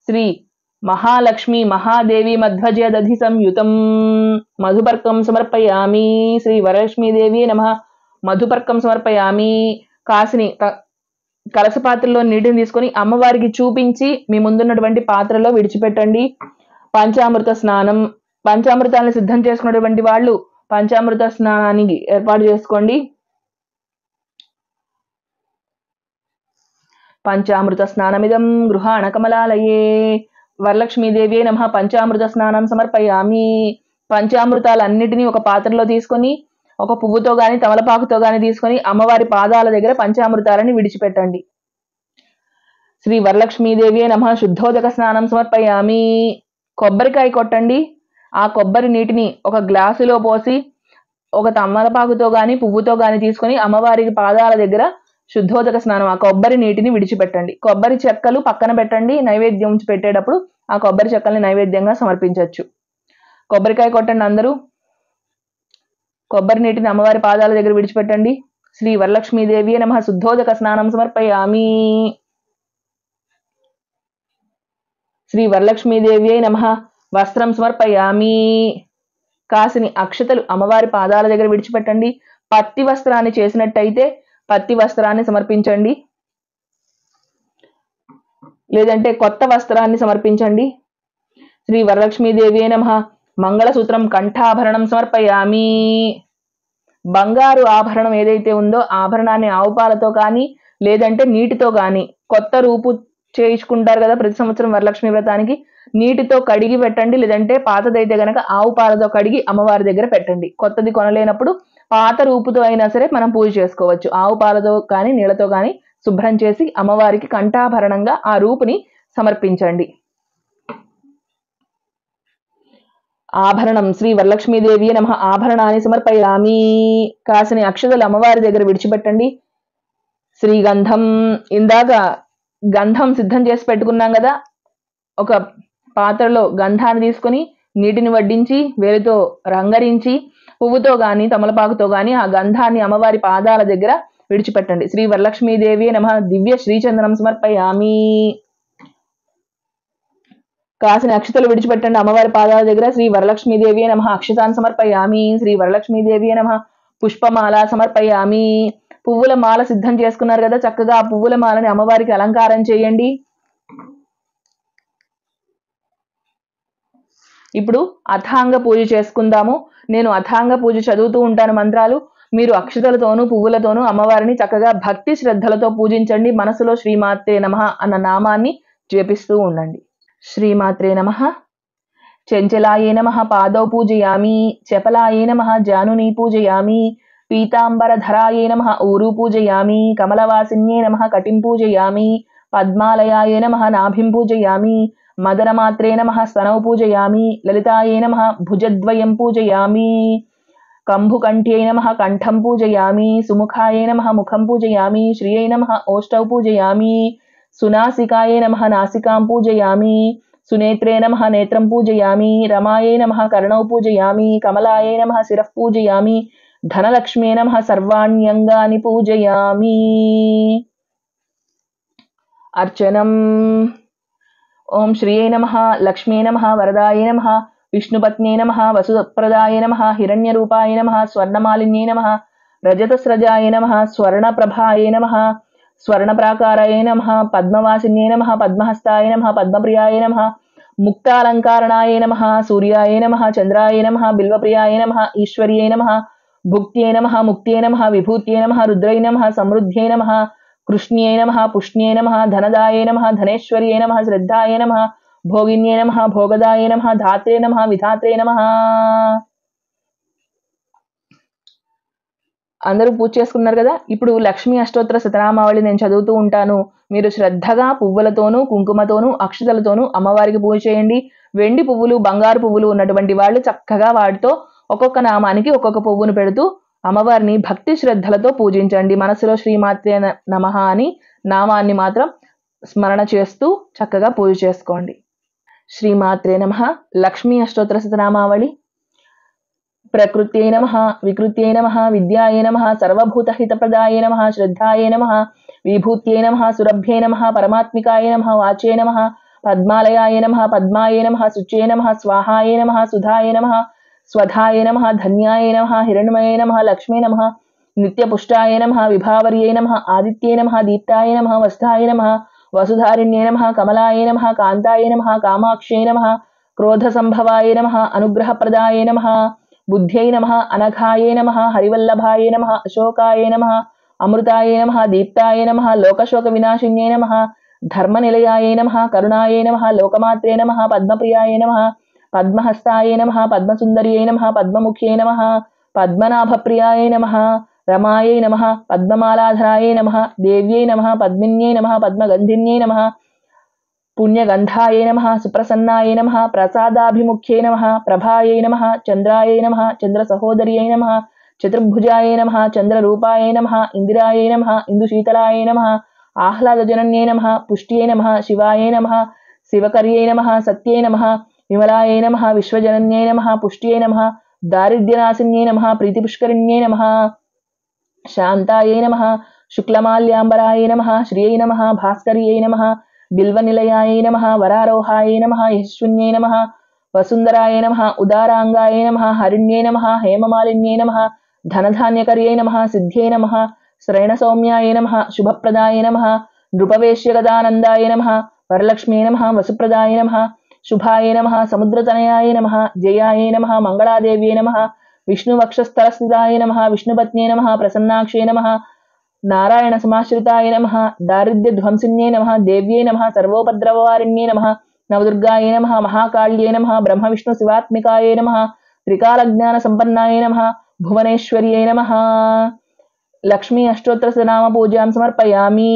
శ్రీ మహాలక్ష్మి మహాదేవి మధ్వజ దధి సంయుతం మధుపర్కం సమర్పయామి. శ్రీ వరలక్ష్మీదేవియే నమః మధుపర్కం సమర్పయామి. కాసిని కలశ పాత్రలో నీటిని తీసుకొని అమ్మవారికి చూపించి మీ ముందున్నటువంటి పాత్రలో విడిచిపెట్టండి. పంచామృత స్నానం. పంచామృతాలను సిద్ధం చేసుకున్నటువంటి వాళ్ళు పంచామృత స్నానానికి ఏర్పాటు చేసుకోండి. పంచామృత స్నానమిదం గృహాణ కమలాలయే. వరలక్ష్మీదేవియే నమః పంచామృత స్నానం సమర్పయామి. పంచామృతాలన్నిటినీ ఒక పాత్రలో తీసుకొని ఒక పువ్వుతో గాని తమలపాకుతో గాని తీసుకొని అమ్మవారి పాదాల దగ్గర పంచామృతాలని విడిచిపెట్టండి. శ్రీ వరలక్ష్మీదేవియే నమః శుద్ధోదక స్నానం సమర్పయామి. కొబ్బరికాయ కొట్టండి. ఆ కొబ్బరి నీటిని ఒక గ్లాసులో పోసి ఒక తమలపాకుతో గాని పువ్వుతో గాని తీసుకొని అమ్మవారికి పాదాల దగ్గర శుద్ధోదక స్నానం ఆ కొబ్బరి నీటిని విడిచిపెట్టండి. కొబ్బరి చెక్కలు పక్కన పెట్టండి. నైవేద్యం పెట్టేటప్పుడు ఆ కొబ్బరి చెక్కల్ని నైవేద్యంగా సమర్పించవచ్చు. కొబ్బరికాయ కొట్టండి అందరూ. కొబ్బరి నీటిని అమ్మవారి పాదాల దగ్గర విడిచిపెట్టండి. శ్రీ వరలక్ష్మీదేవియే నమః శుద్ధోదక స్నానం సమర్పయామి. శ్రీ వరలక్ష్మీదేవియే నమః వస్త్రం సమర్పయామి. కాసిని అక్షతలు అమ్మవారి పాదాల దగ్గర విడిచిపెట్టండి. పత్తి వస్త్రాన్ని చేసినట్టయితే పత్తి వస్త్రాన్ని సమర్పించండి, లేదంటే కొత్త వస్త్రాన్ని సమర్పించండి. శ్రీ వరలక్ష్మీదేవియే నమః మంగళసూత్రం కంఠాభరణం సమర్పయామి. బంగారు ఆభరణం ఏదైతే ఉందో ఆభరణాన్ని ఆవు పాలతో కానీ లేదంటే నీటితో కానీ కొత్త రూపు చేయించుకుంటారు కదా ప్రతి సంవత్సరం వరలక్ష్మి వ్రతానికి, నీటితో కడిగి పెట్టండి. లేదంటే పాతదైతే గనక ఆవు పాలతో కడిగి అమ్మవారి దగ్గర పెట్టండి. కొత్తది కొనలేనప్పుడు పాత రూపుతో అయినా సరే మనం పూజ చేసుకోవచ్చు. ఆవు పాలతో కానీ నీళ్లతో కానీ శుభ్రం చేసి అమ్మవారికి కంఠాభరణంగా ఆ రూపుని సమర్పించండి. ఆభరణం. శ్రీ వరలక్ష్మీదేవియే నమః ఆభరణాన్ని సమర్పయామి. కాసిని అక్షతలు అమ్మవారి దగ్గర విడిచిపెట్టండి. శ్రీగంధం. ఇందాక గంధం సిద్ధం చేసి పెట్టుకున్నాం కదా, ఒక పాత్రలో గంధాన్ని తీసుకొని నీటిని వడ్డించి వేలితో రంగరించి పువ్వుతో గాని తమలపాకుతో గాని ఆ గంధాన్ని అమ్మవారి పాదాల దగ్గర విడిచిపెట్టండి. శ్రీ వరలక్ష్మీదేవియే నమః దివ్య శ్రీచందనం సమర్పయామి. కాసిన అక్షతలు విడిచిపెట్టండి అమ్మవారి పాదాల దగ్గర. శ్రీ వరలక్ష్మీదేవి నమః అక్షతాన్ సమర్పయామి. శ్రీ వరలక్ష్మీదేవి నమః పుష్పమాల సమర్పయామి. పువ్వుల మాల సిద్ధం చేసుకున్నారు కదా, చక్కగా ఆ పువ్వుల మాలని అమ్మవారికి అలంకారం చేయండి. ఇప్పుడు అథాంగ పూజ చేసుకుందాము. నేను అథాంగ పూజ చదువుతూ ఉంటాను మంత్రాలు. మీరు అక్షతలతోనూ పువ్వులతోనూ అమ్మవారిని చక్కగా భక్తి శ్రద్ధలతో పూజించండి. మనసులో శ్రీమాత్రే నమః అన్న నామాన్ని జపిస్తూ ఉండండి. శ్రీమాత్రే నమః. చంచలాయే నమః పాదౌ పూజయామి. చపలాయే నమః జానుని పూజయామి. పీతాంబరధరాయే నమః ఊరు పూజయామి. కమలవాసిన్యే నమః కటిం పూజయామి. పద్మాలయాయే నమః నాభిం పూజయామి. మదనమాత్రే నమః స్తనౌ పూజయామి. లలితాయే నమః భుజద్వయం పూజయామి. కంభుకంఠ్యై నమః కంఠం పూజయామి. సుముఖాయే నమః ముఖం పూజయామి. శ్రియై నమః ఓష్టౌ పూజయామి. సునాసికాయే నమః నాసికాం పూజయామి. సునేత్రే నమః నేత్రం పూజయామి. రమాయే నమః కర్ణౌ పూజయామి. కమలాయే నమః శిరః పూజయామి. ధనలక్ష్మే నమః సర్వాణ్యంగాని పూజయామి. అర్చనం. ఓం శ్రీయే నమః లక్ష్మీ నమః వరదాయ నమః విష్ణుపత్న్యే నమః వసుప్రదాయ నమః హిరణ్యరూపాయ నమః స్వర్ణమాలిన్యే నమః రజతస్రజాయ నమః స్వర్ణప్రభాయ నమః స్వర్ణప్రాకారాయ నమః పద్మవాసిన్యే నమః పద్మహస్తాయ నమః పద్మప్రియాయ నమః ముక్తాలంకారణాయ నమః సూర్యాయ నమః చంద్రాయ నమః బిల్వప్రియాయ నమః ఈశ్వర్యే నమః భుక్త్యే నమః ముక్త్యే నమః విభూత్యే నమః రుద్రై నమః సమృద్ధ్యే నమః కృష్ణ్యే నమః పుష్ణ్యే నమః ధనదాయ నమః ధనేశ్వర్యే నమః శ్రద్ధాయ నమః భోగిన్యే నమః భోగదాయ నమః ధాత్రే నమః విధాత్రే నమః. అందరూ పూజ చేసుకున్నారు కదా. ఇప్పుడు లక్ష్మీ అష్టోత్తర శతనామావళి నేను చదువుతూ ఉంటాను. మీరు శ్రద్ధగా పువ్వులతోనూ కుంకుమతోనూ అక్షతలతోనూ అమ్మవారికి పూజ చేయండి. వెండి పువ్వులు బంగారు పువ్వులు ఉన్నటువంటి వాళ్ళు చక్కగా వాటితో ఒక్కొక్క నామానికి ఒక్కొక్క పువ్వును పెడుతూ అమ్మవారిని భక్తి శ్రద్ధలతో పూజించండి. మనసులో శ్రీమాత్రే నమః అని నామాన్ని మాత్రం స్మరణ చేస్తూ చక్కగా పూజ చేసుకోండి. శ్రీమాత్రే నమః. లక్ష్మీ అష్టోత్తర శతనామావళి. ప్రకృత్యై నమః వికృత్యై నమః విద్యాయై నమః సర్వభూతహితప్రదాయై నమః శ్రద్ధాయై నమః విభూత్యై నమః సురభ్యై నమః పరమాత్మికాయ నమః వాచే నమః పద్మాలయాయ నమః పద్మాయ నమః శుచే నమః స్వాహాయ నమః సుధాయ నమః స్వధాయ నమః ధన్యాయ నమః హిరణ్మయే నమః లక్ష్మీ నమః నిత్యపుష్టాయ నమః విభావర్యై నమః ఆదిత్యే నమః దీప్తాయ నమః వసుధాయ నమః వసుధారిణ్యే నమః కమలాయ నమః కాంతాయ నమః కామాక్షే నమః క్రోధసంభవాయ నమః అనుగ్రహప్రదాయ నమః బుద్ధ్యై నమః అనఘాయ నమః హరివల్లభాయ నమః అశోకాయ నమః అమృతాయ నమః దీప్తాయ నమః లోకశోక వినాశిన్యే నమః ధర్మనిలయాయ నమః కరుణాయ నమః లోకమాత్రే నమః పద్మప్రియాయ నమః పద్మహస్తాయ నమః పద్మసుందర్యై నమః పద్మముఖ్యై నమః పద్మనాభప్రియాయ నమః రమాయై నమః పద్మమాలాధరాయ నమః దేవ్యై నమః పద్మిన్యై నమః పద్మగంధిన్యై నమః పుణ్యగంధాయ నమః సుప్రసన్నాయ నమః ప్రసాదాభిముఖ్యై నమః ప్రభాయై నమః చంద్రాయై నమః చంద్రసహోదర్యై నమః చతుర్భుజాయ నమః చంద్రరూపాయ నమః ఇందిరాయై నమః ఇందుశీతలాయ నమః ఆహ్లాదజనన్యై నమః పుష్ట్యై నమః శివాయ నమః శివకర్యై నమః సత్యై నమః విమలాయై నమః విశ్వజనన్యై నమః పుష్ట్యై నమః దారిద్ర్యనాశిన్యై నమః ప్రీతిపుష్కరిణ్యై నమః శాంతాయై నమః శుక్లమాల్యాంబరాయ నమః శ్రియై నమః భాస్కర్యై నమః బిల్వనిలయాయ నమః వరారోహాయ నమః యశస్విన్యై నమః వసుందరాయ నమః ఉదారాంగాయ నమః హరిణ్యై నమః హేమమాలిన్యై నమః ధనధాన్యకర్యై నమః సిద్ధ్యై నమః శ్రయణసౌమ్యాయ నమః శుభప్రదాయ నమః నృపవేశ్యగదానందాయ నమః వరలక్ష్మీ నమః వసుప్రదాయ నమః శుభాయ నమః సముద్రతనయాయ నమః జయాయ నమః మంగళాదేవ్యై నమః విష్ణువక్షస్థలస్థితాయ నమః విష్ణుపత్న్యై నమః ప్రసన్నాక్షే నమః నారాయణ సమాశ్రితాయ నమః దారిద్ర్యధ్వంసిన్యై నమః దేవ్యై నమః సర్వోపద్రవవారిణ్యై నమః నవదుర్గాయ నమః మహాకాళ్యై నమః బ్రహ్మ విష్ణు శివాత్మికాయ నమః త్రికాలజ్ఞాన సంపన్నాయ నమః భువనేశ్వర్యై నమః. లక్ష్మీ అష్టోత్తర శతనామ పూజాం సమర్పయామి.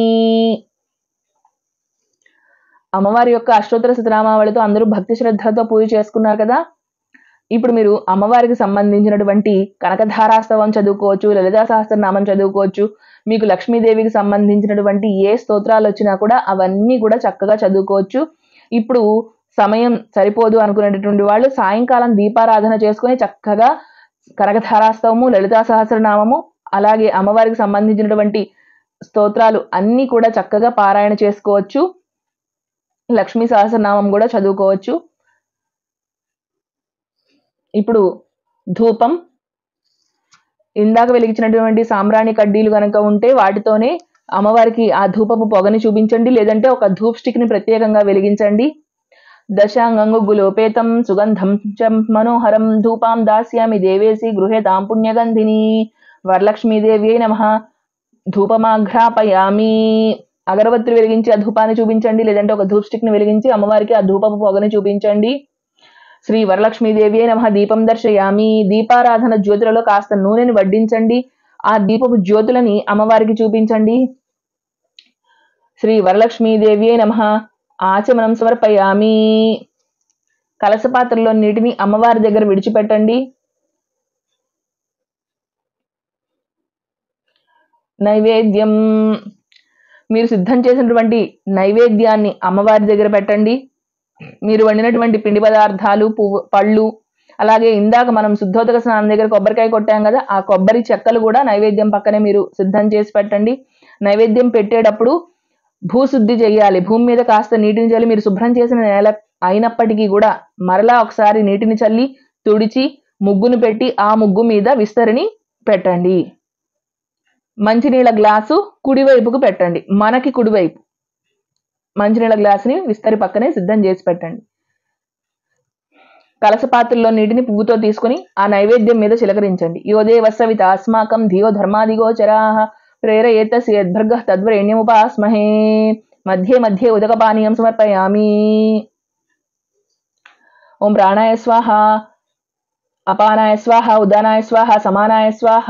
అమ్మవారి యొక్క అష్టోత్తర శతనామావళితో అందరూ భక్తి శ్రద్ధలతో పూజ చేసుకున్నారు కదా. ఇప్పుడు మీరు అమ్మవారికి సంబంధించినటువంటి కనకధారాస్తవం చదువుకోవచ్చు, లలితా సహస్రనామం చదువుకోవచ్చు. మీకు లక్ష్మీదేవికి సంబంధించినటువంటి ఏ స్తోత్రాలు వచ్చినా కూడా అవన్నీ కూడా చక్కగా చదువుకోవచ్చు. ఇప్పుడు సమయం సరిపోదు అనుకునేటటువంటి వాళ్ళు సాయంకాలం దీపారాధన చేసుకుని చక్కగా కనకధారాస్తవము, లలితా సహస్రనామము, అలాగే అమ్మవారికి సంబంధించినటువంటి స్తోత్రాలు అన్నీ కూడా చక్కగా పారాయణ చేసుకోవచ్చు. లక్ష్మీ సహస్రనామం కూడా చదువుకోవచ్చు. ఇప్పుడు ధూపం, ఇందాక వెలిగించినటువంటి సాంబ్రాణి కడ్డీలు కనుక ఉంటే వాటితోనే అమ్మవారికి ఆ ధూపపు పొగని చూపించండి, లేదంటే ఒక ధూప్ స్టిక్ ని ప్రత్యేకంగా వెలిగించండి. దశాంగంగులోపేతం సుగంధం చ మనోహరం ధూపాం దాస్యామి దేవేసి గృహే తాం పుణ్యగంధిని. వరలక్ష్మీదేవి నమః. ధూపమాఘ్రాపయామి. అగరబత్తులు వెలిగించి ఆ ధూపాన్ని చూపించండి, లేదంటే ఒక ధూప్ స్టిక్ ని వెలిగించి అమ్మవారికి ఆ ధూపపు పొగని చూపించండి. శ్రీ వరలక్ష్మీదేవి నమః. దీపం దర్శయామి. దీపారాధన జ్యోతులలో కాస్త నూనెని వడ్డించండి, ఆ దీపపు జ్యోతులని అమ్మవారికి చూపించండి. శ్రీ వరలక్ష్మీదేవి నమః. ఆచమనం సమర్పయామి. కలసపాత్రలో నీటిని అమ్మవారి దగ్గర విడిచిపెట్టండి. నైవేద్యం, మీరు సిద్ధం చేసినటువంటి నైవేద్యాన్ని అమ్మవారి దగ్గర పెట్టండి. మీరు వండినటువంటి పిండి పదార్థాలు, పళ్ళు, అలాగే ఇందాక మనం శుద్ధోదక స్నానం దగ్గర కొబ్బరికాయ కొట్టాం కదా, ఆ కొబ్బరి చెక్కలు కూడా నైవేద్యం పక్కనే మీరు సిద్ధం చేసి పెట్టండి. నైవేద్యం పెట్టేటప్పుడు భూశుద్ధి చేయాలి. భూమి మీద కాస్త నీటిని చల్లి, మీరు శుభ్రం చేసిన నేల అయినప్పటికీ కూడా మరలా ఒకసారి నీటిని చల్లి తుడిచి ముగ్గును పెట్టి ఆ ముగ్గు మీద విస్తరిని పెట్టండి. మంచినీళ్ళ గ్లాసు కుడివైపుకు పెట్టండి, మనకి కుడివైపు మంచినీళ్ళ గ్లాసుని విస్తరి పక్కనే సిద్ధం చేసి పెట్టండి. కలసపాత్రలో నీటిని పువ్వుతో తీసుకుని ఆ నైవేద్యం మీద చిలకరించండి. యోదేవస్సవిత అస్మాకం ధియో ధర్మాదిగోచరాః ప్రేరయేతస్యద్భర్గః తద్వరేణ్యముపాస్మహే. మధ్యే మధ్యే ఉదకపానీయం సమర్పయామి. ఓం ప్రాణాయ స్వాహ, అపానాయ స్వాహ, ఉదానాయ స్వాహ, సమానాయ స్వాహ.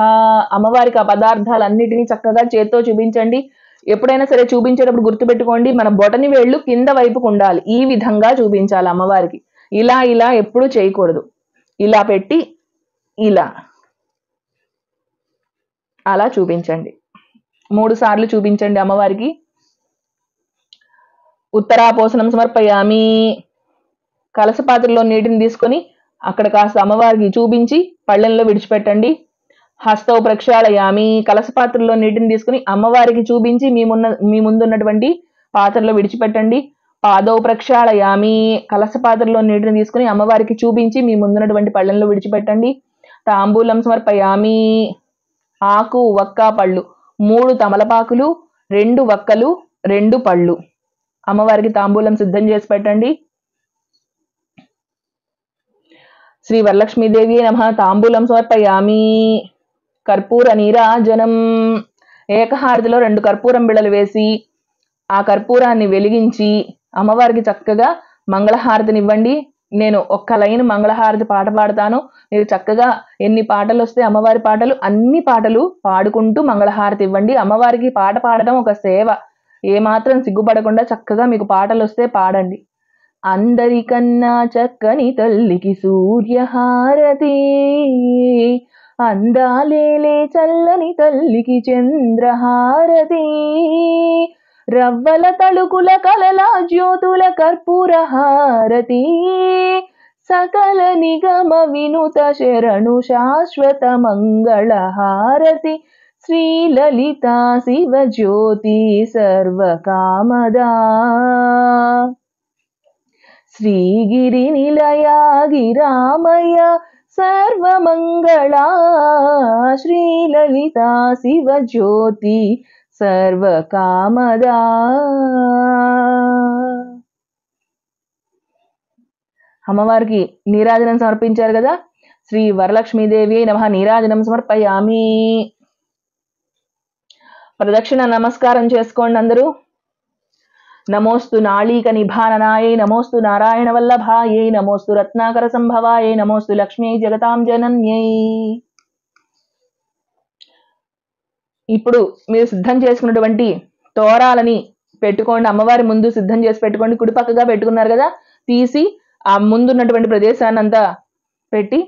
అమ్మవారికి ఆ పదార్థాలన్నిటినీ చక్కగా చేత్తో చూపించండి. ఎప్పుడైనా సరే చూపించేటప్పుడు గుర్తుపెట్టుకోండి, మన బొటని వేళ్ళు కింద వైపుకు ఉండాలి. ఈ విధంగా చూపించాలి అమ్మవారికి. ఇలా ఇలా ఎప్పుడు చేయకూడదు. ఇలా పెట్టి ఇలా అలా చూపించండి. 3 సార్లు చూపించండి అమ్మవారికి. ఉత్తరాపోసనం సమర్పయామి. కలసపాత్రలో నీటిని తీసుకొని అక్కడ కాస్త అమ్మవారికి చూపించి పళ్ళెంలో విడిచిపెట్టండి. హస్తౌ ప్రక్షాళయామి. కలసపాత్రలో నీటిని తీసుకుని అమ్మవారికి చూపించి మీ ముందున్నటువంటి పాత్రలో విడిచిపెట్టండి. పాదౌ ప్రక్షాళయామి. కలసపాత్రలో నీటిని తీసుకుని అమ్మవారికి చూపించి మీ ముందున్నటువంటి పళ్ళెంలో విడిచిపెట్టండి. తాంబూలం సమర్పయామి. ఆకు, వక్క, పళ్ళు, 3 తమలపాకులు, 2 వక్కలు, 2 పళ్ళు. అమ్మవారికి తాంబూలం సిద్ధం చేసి పెట్టండి. శ్రీ వరలక్ష్మీదేవి నమః. తాంబూలం సమర్పయామి. కర్పూర నీరాజనం. ఏకహారతిలో 2 కర్పూరం బిళ్ళలు వేసి ఆ కర్పూరాన్ని వెలిగించి అమ్మవారికి చక్కగా మంగళహారతినివ్వండి. నేను ఒక్క లైన్ మంగళహారతి పాట పాడతాను, మీరు చక్కగా ఎన్ని పాటలు వస్తే అమ్మవారి పాటలు అన్ని పాటలు పాడుకుంటూ మంగళహారతి ఇవ్వండి. అమ్మవారికి పాట పాడటం ఒక సేవ. ఏమాత్రం సిగ్గుపడకుండా చక్కగా మీకు పాటలు వస్తే పాడండి. అందరికన్నా చక్కని తల్లికి సూర్యహారతి, అందాలేలే చల్లని తల్లికి చంద్రహారతి, రవ్వల తళుకుల కలల జ్యోతుల కర్పూర హారతి, సకల నిగమ వినుత శరణు శాశ్వత మంగళ హారతి, శ్రీలలిత శివజ్యోతి సర్వకామదా, శ్రీగిరి నిలయ గిరామయ సర్వమంగళా, శ్రీలలిత శివజ్యోతి సర్వకామదా. అమ్మవారికి నీరాజనం సమర్పించారు కదా. శ్రీ వరలక్ష్మీదేవి నమః. నీరాజనం సమర్పయామి. ప్రదక్షిణ నమస్కారం చేసుకోండి అందరూ. నమోస్తు నాళీక నిభాననాయై, నమోస్తు నారాయణ వల్లభాయై, నమోస్తు రత్నాకర సంభవాయై, నమోస్తు లక్ష్మీ జగతాం జనన్యై. ఇప్పుడు మీరు సిద్ధం చేసుకున్నటువంటి తోరాలని పెట్టుకోండి. అమ్మవారి ముందు సిద్ధం చేసి పెట్టుకోండి. కుడి పక్కగా పెట్టుకున్నారు కదా, తీసి ఆ ముందున్నటువంటి ప్రదేశాన్ని అంతా పెట్టి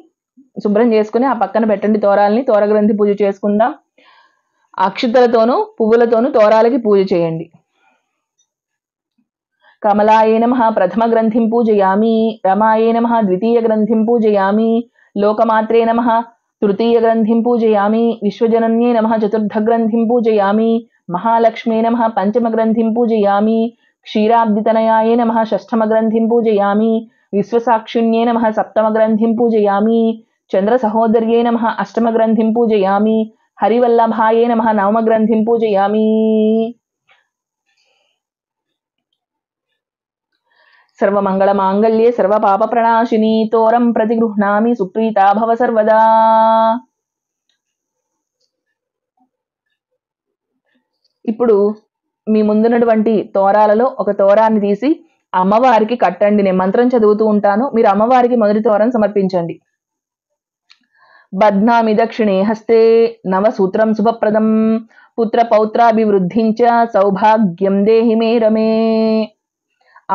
శుభ్రం చేసుకుని ఆ పక్కన పెట్టండి తోరాలని. తోరగ్రంథి పూజ చేసుకుందాం. అక్షతలతోనూ పువ్వులతోనూ తోరాలకి పూజ చేయండి. కమలాయే నమః ప్రథమ గ్రంథిం పూజయామి. రమాయే నమః ద్వితీయ గ్రంథిం పూజయామి. లోకమాత్రే నమః తృతీయ గ్రంథిం పూజయామి. విశ్వజనన్యే నమః చతుర్థ గ్రంథిం పూజయామి. మహాలక్ష్మీ నమః పంచమ గ్రంథిం పూజయామి. क्षीराब्दितनयाय नमः षष्ठमग्रन्थिं पूजयामि। विश्वसाक्षिण्ये नमः सप्तमग्रन्थिं पूजयामि। चन्द्रसहोदर्ये नमः अष्टमग्रन्थिं पूजयामि। हरिवल्लभाय नमः नवमग्रन्थिं पूजयामि। सर्वमङ्गलमाङ्गल्ये सर्वपापप्रणाशिनी तोरं प्रतिगृह्णामि सुप्रीता भव सर्वदा। ఇప్పుడు మీ ముందున్నటువంటి తోరాలలో ఒక తోరాన్ని తీసి అమ్మవారికి కట్టండి. నేను మంత్రం చదువుతూ ఉంటాను, మీరు అమ్మవారికి మొదటి తోరం సమర్పించండి. బధ్నామి దక్షిణే హస్తే నవసూత్రం శుభప్రదం పుత్ర పౌత్రాభివృద్ధించ సౌభాగ్యం దేహి మే రమే.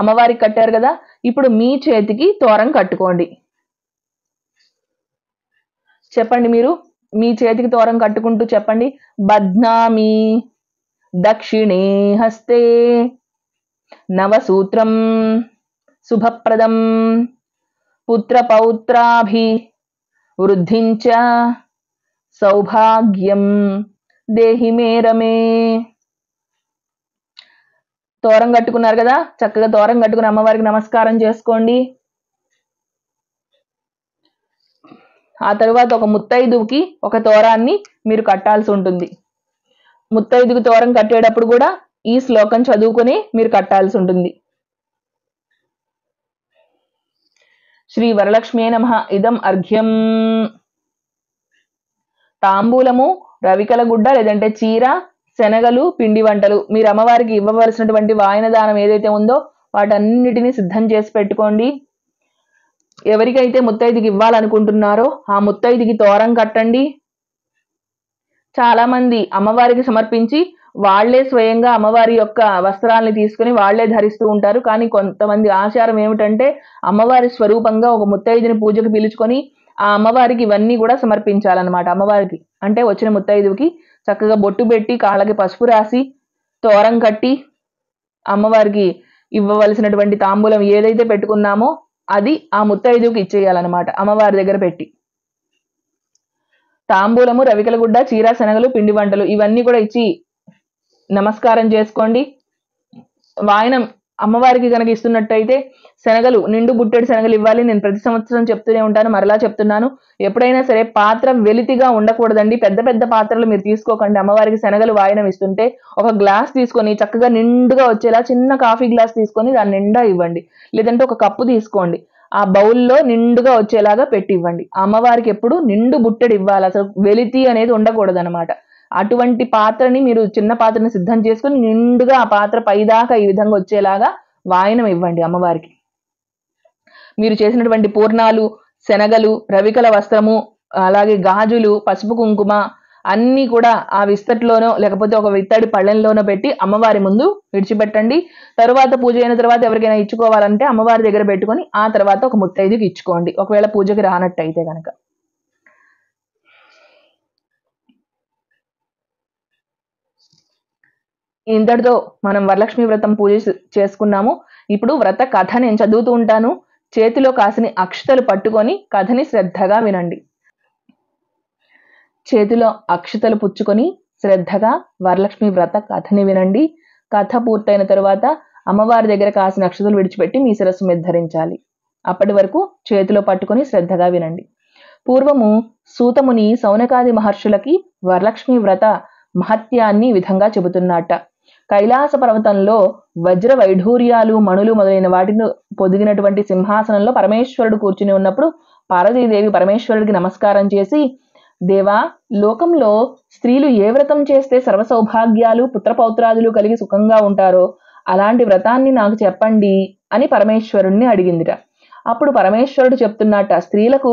అమ్మవారికి కట్టారు కదా, ఇప్పుడు మీ చేతికి తోరం కట్టుకోండి. చెప్పండి, మీరు మీ చేతికి తోరం కట్టుకుంటూ చెప్పండి. బధ్నామి దక్షిణే హస్తే నవసూత్రం శుభప్రదం పుత్రపౌత్రాభివృద్ధించ సౌభాగ్యం దేహి మే రమే. తోరం కట్టుకున్నారు కదా, చక్కగా తోరం కట్టుకుని అమ్మవారికి నమస్కారం చేసుకోండి. ఆ తరువాత ఒక ముత్తైదువుకి ఒక తోరాన్ని మీరు కట్టాల్సి ఉంటుంది. ముత్తైదుకి తోరం కట్టేటప్పుడు కూడా ఈ శ్లోకం చదువుకుని మీరు కట్టాల్సి ఉంటుంది. శ్రీ వరలక్ష్మీ నమః ఇదం అర్ఘ్యం. తాంబూలము, రవికల గుడ్డ లేదంటే చీర, శనగలు, పిండి వంటలు మీరు అమ్మవారికి ఇవ్వవలసినటువంటి వాయన దానం ఏదైతే ఉందో వాటన్నిటిని సిద్ధం చేసి పెట్టుకోండి. ఎవరికైతే ముత్తైదుకి ఇవ్వాలనుకుంటున్నారో ఆ ముత్తైదుకి తోరం కట్టండి. చాలా మంది అమ్మవారికి సమర్పించి వాళ్లే స్వయంగా అమ్మవారి యొక్క వస్త్రాలని తీసుకుని వాళ్లే ధరిస్తూ ఉంటారు. కానీ కొంతమంది ఆచారం ఏమిటంటే అమ్మవారి స్వరూపంగా ఒక ముత్తైదుని పూజకు పిలుచుకొని ఆ అమ్మవారికి ఇవన్నీ కూడా సమర్పించాలన్నమాట. అమ్మవారికి అంటే వచ్చిన ముత్తైదుకి చక్కగా బొట్టు పెట్టి కాళ్ళకి పసుపు రాసి తోరం కట్టి అమ్మవారికి ఇవ్వవలసినటువంటి తాంబూలం ఏదైతే పెట్టుకున్నామో అది ఆ ముత్తైదుకి ఇచ్చేయాలన్నమాట. అమ్మవారి దగ్గర పెట్టి తాంబూలము, రవికల గుడ్డ, చీర, శనగలు, పిండి వంటలు ఇవన్నీ కూడా ఇచ్చి నమస్కారం చేసుకోండి. వాయనం అమ్మవారికి కనుక ఇస్తున్నట్టయితే శనగలు, నిండు బుట్టెడు శనగలు ఇవ్వాలి. నేను ప్రతి సంవత్సరం చెప్తూనే ఉంటాను, మరలా చెప్తున్నాను. ఎప్పుడైనా సరే పాత్ర వెలితిగా ఉండకూడదండి. పెద్ద పెద్ద పాత్రలు మీరు తీసుకోకండి. అమ్మవారికి శనగలు వాయనం ఇస్తుంటే ఒక గ్లాస్ తీసుకొని చక్కగా నిండుగా వచ్చేలా చిన్న కాఫీ గ్లాస్ తీసుకొని దాని నిండా ఇవ్వండి. లేదంటే ఒక కప్పు తీసుకోండి, ఆ బౌల్లో నిండుగా వచ్చేలాగా పెట్టి ఇవ్వండి. అమ్మవారికి ఎప్పుడు నిండు బుట్టెడు ఇవ్వాలి, అసలు వెలితి అనేది ఉండకూడదు అనమాట. అటువంటి పాత్రని మీరు చిన్న పాత్రని సిద్ధం చేసుకుని నిండుగా ఆ పాత్ర పైదాకా ఈ విధంగా వచ్చేలాగా వాయనం ఇవ్వండి అమ్మవారికి. మీరు చేసినటువంటి పూర్ణాలు, శనగలు, రవికల వస్త్రము, అలాగే గాజులు, పసుపు కుంకుమ అన్నీ కూడా ఆ విస్తట్లోనో లేకపోతే ఒక విత్తడి పళ్ళెంలోనో పెట్టి అమ్మవారి ముందు విడిచిపెట్టండి. తరువాత పూజ అయిన తర్వాత ఎవరికైనా ఇచ్చుకోవాలంటే అమ్మవారి దగ్గర పెట్టుకొని ఆ తర్వాత ఒక ముత్తైదుకి ఇచ్చుకోండి, ఒకవేళ పూజకి రానట్టయితే కనుక. ఇంతటితో మనం వరలక్ష్మి వ్రతం పూజ చేసుకున్నాము. ఇప్పుడు వ్రత కథ నేను చదువుతూ ఉంటాను. చేతిలో కాసిన అక్షతలు పట్టుకొని కథని శ్రద్ధగా వినండి. చేతిలో అక్షతలు పుచ్చుకొని శ్రద్ధగా వరలక్ష్మి వ్రత కథని వినండి. కథ పూర్తయిన తరువాత అమ్మవారి దగ్గర కాసిన అక్షతలు విడిచిపెట్టి మీ శిరస్సు మీద ధరించాలి. అప్పటి వరకు చేతిలో పట్టుకొని శ్రద్ధగా వినండి. పూర్వము సూతముని సౌనకాది మహర్షులకి వరలక్ష్మి వ్రత మహత్యాన్ని విధంగా చెబుతున్నట్ట. కైలాస పర్వతంలో వజ్ర వైఢూర్యాలు, మణులు మొదలైన వాటిని పొదిగినటువంటి సింహాసనంలో పరమేశ్వరుడు కూర్చుని ఉన్నప్పుడు పార్వతీదేవి పరమేశ్వరుడికి నమస్కారం చేసి, దేవా, లోకంలో స్త్రీలు ఏ వ్రతం చేస్తే సర్వ సౌభాగ్యాలు, పుత్రపౌత్రాదులు కలిగి సుఖంగా ఉంటారో అలాంటి వ్రతాన్ని నాకు చెప్పండి అని పరమేశ్వరుణ్ణి అడిగిందిట. అప్పుడు పరమేశ్వరుడు చెప్తున్నట్ట, స్త్రీలకు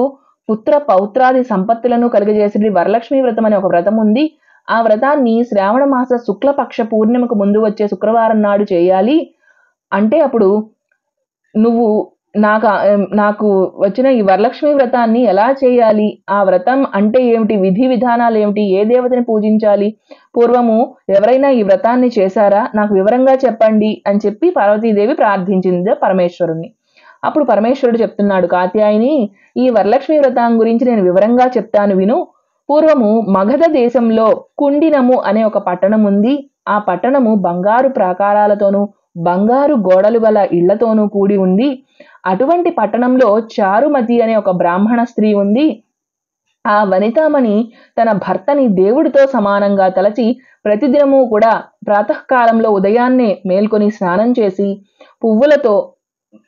పుత్ర పౌత్రాది సంపత్తులను కలిగజేసే వరలక్ష్మి వ్రతం అనే ఒక వ్రతం ఉంది. ఆ వ్రతాన్ని శ్రావణ మాస శుక్లపక్ష పూర్ణిమకు ముందు వచ్చే శుక్రవారం నాడు చేయాలి. అంటే అప్పుడు నువ్వు నాకు వచ్చిన ఈ వరలక్ష్మి వ్రతాన్ని ఎలా చేయాలి, ఆ వ్రతం అంటే ఏమిటి, విధి విధానాలు ఏమిటి, ఏ దేవతని పూజించాలి, పూర్వము ఎవరైనా ఈ వ్రతాన్ని చేశారా, నాకు వివరంగా చెప్పండి అని చెప్పి పార్వతీదేవి ప్రార్థించింది పరమేశ్వరుణ్ణి. అప్పుడు పరమేశ్వరుడు చెప్తున్నాడు, కాత్యాయని, ఈ వరలక్ష్మి వ్రతం గురించి నేను వివరంగా చెప్తాను విను. పూర్వము మగధ దేశంలో కుండినము అనే ఒక పట్టణం ఉంది. ఆ పట్టణము బంగారు ప్రాకారాలతోనూ బంగారు గోడలు గల ఇళ్లతోనూ కూడి ఉంది. అటువంటి పట్టణంలో చారుమతి అనే ఒక బ్రాహ్మణ స్త్రీ ఉంది. ఆ వనితామణి తన భర్తని దేవుడితో సమానంగా తలచి ప్రతిదినము కూడా ప్రాతకాలంలో ఉదయాన్నే మేల్కొని స్నానం చేసి పువ్వులతో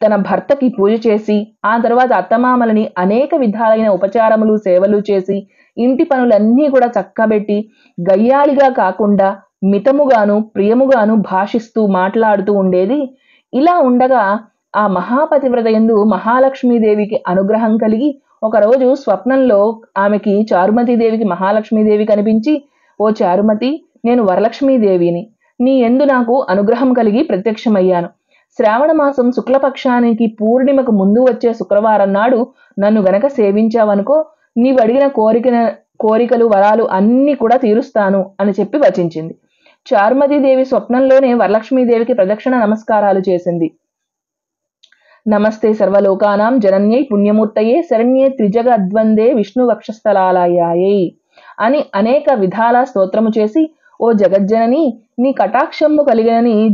తన భర్తకి పూజ చేసి ఆ తర్వాత అత్తమామలని అనేక విధాలైన ఉపచారములు సేవలు చేసి ఇంటి పనులన్నీ కూడా చక్కబెట్టి గయ్యాళిగా కాకుండా మితముగాను ప్రియముగాను భాషిస్తూ మాట్లాడుతూ ఉండేది. ఇలా ఉండగా ఆ మహాపతివ్రత యందు మహాలక్ష్మీదేవికి అనుగ్రహం కలిగి ఒకరోజు స్వప్నంలో ఆమెకి చారుమతీదేవికి మహాలక్ష్మీదేవి కనిపించి, ఓ చారుమతి, నేను వరలక్ష్మీదేవిని, నీ యందు నాకు అనుగ్రహం కలిగి ప్రత్యక్షమయ్యాను. శ్రావణ మాసం శుక్లపక్షానికి పూర్ణిమకు ముందు వచ్చే శుక్రవారం నాడు నన్ను గనక సేవించావనుకో, నీవు అడిగిన కోరికలు వరాలు అన్నీ కూడా తీరుస్తాను అని చెప్పి వచించింది. చారుమతీదేవి స్వప్నంలోనే వరలక్ష్మీదేవికి ప్రదక్షిణ నమస్కారాలు చేసింది. నమస్తే సర్వలోకానాం జనన్యై పుణ్యమూర్తయే శరణ్యే త్రిజగద్వందే విష్ణు వక్షస్థలాలయాయై అని అనేక విధాల స్తోత్రము చేసి, ఓ జగజ్జనని, నీ కటాక్షము కలిగినని ఈ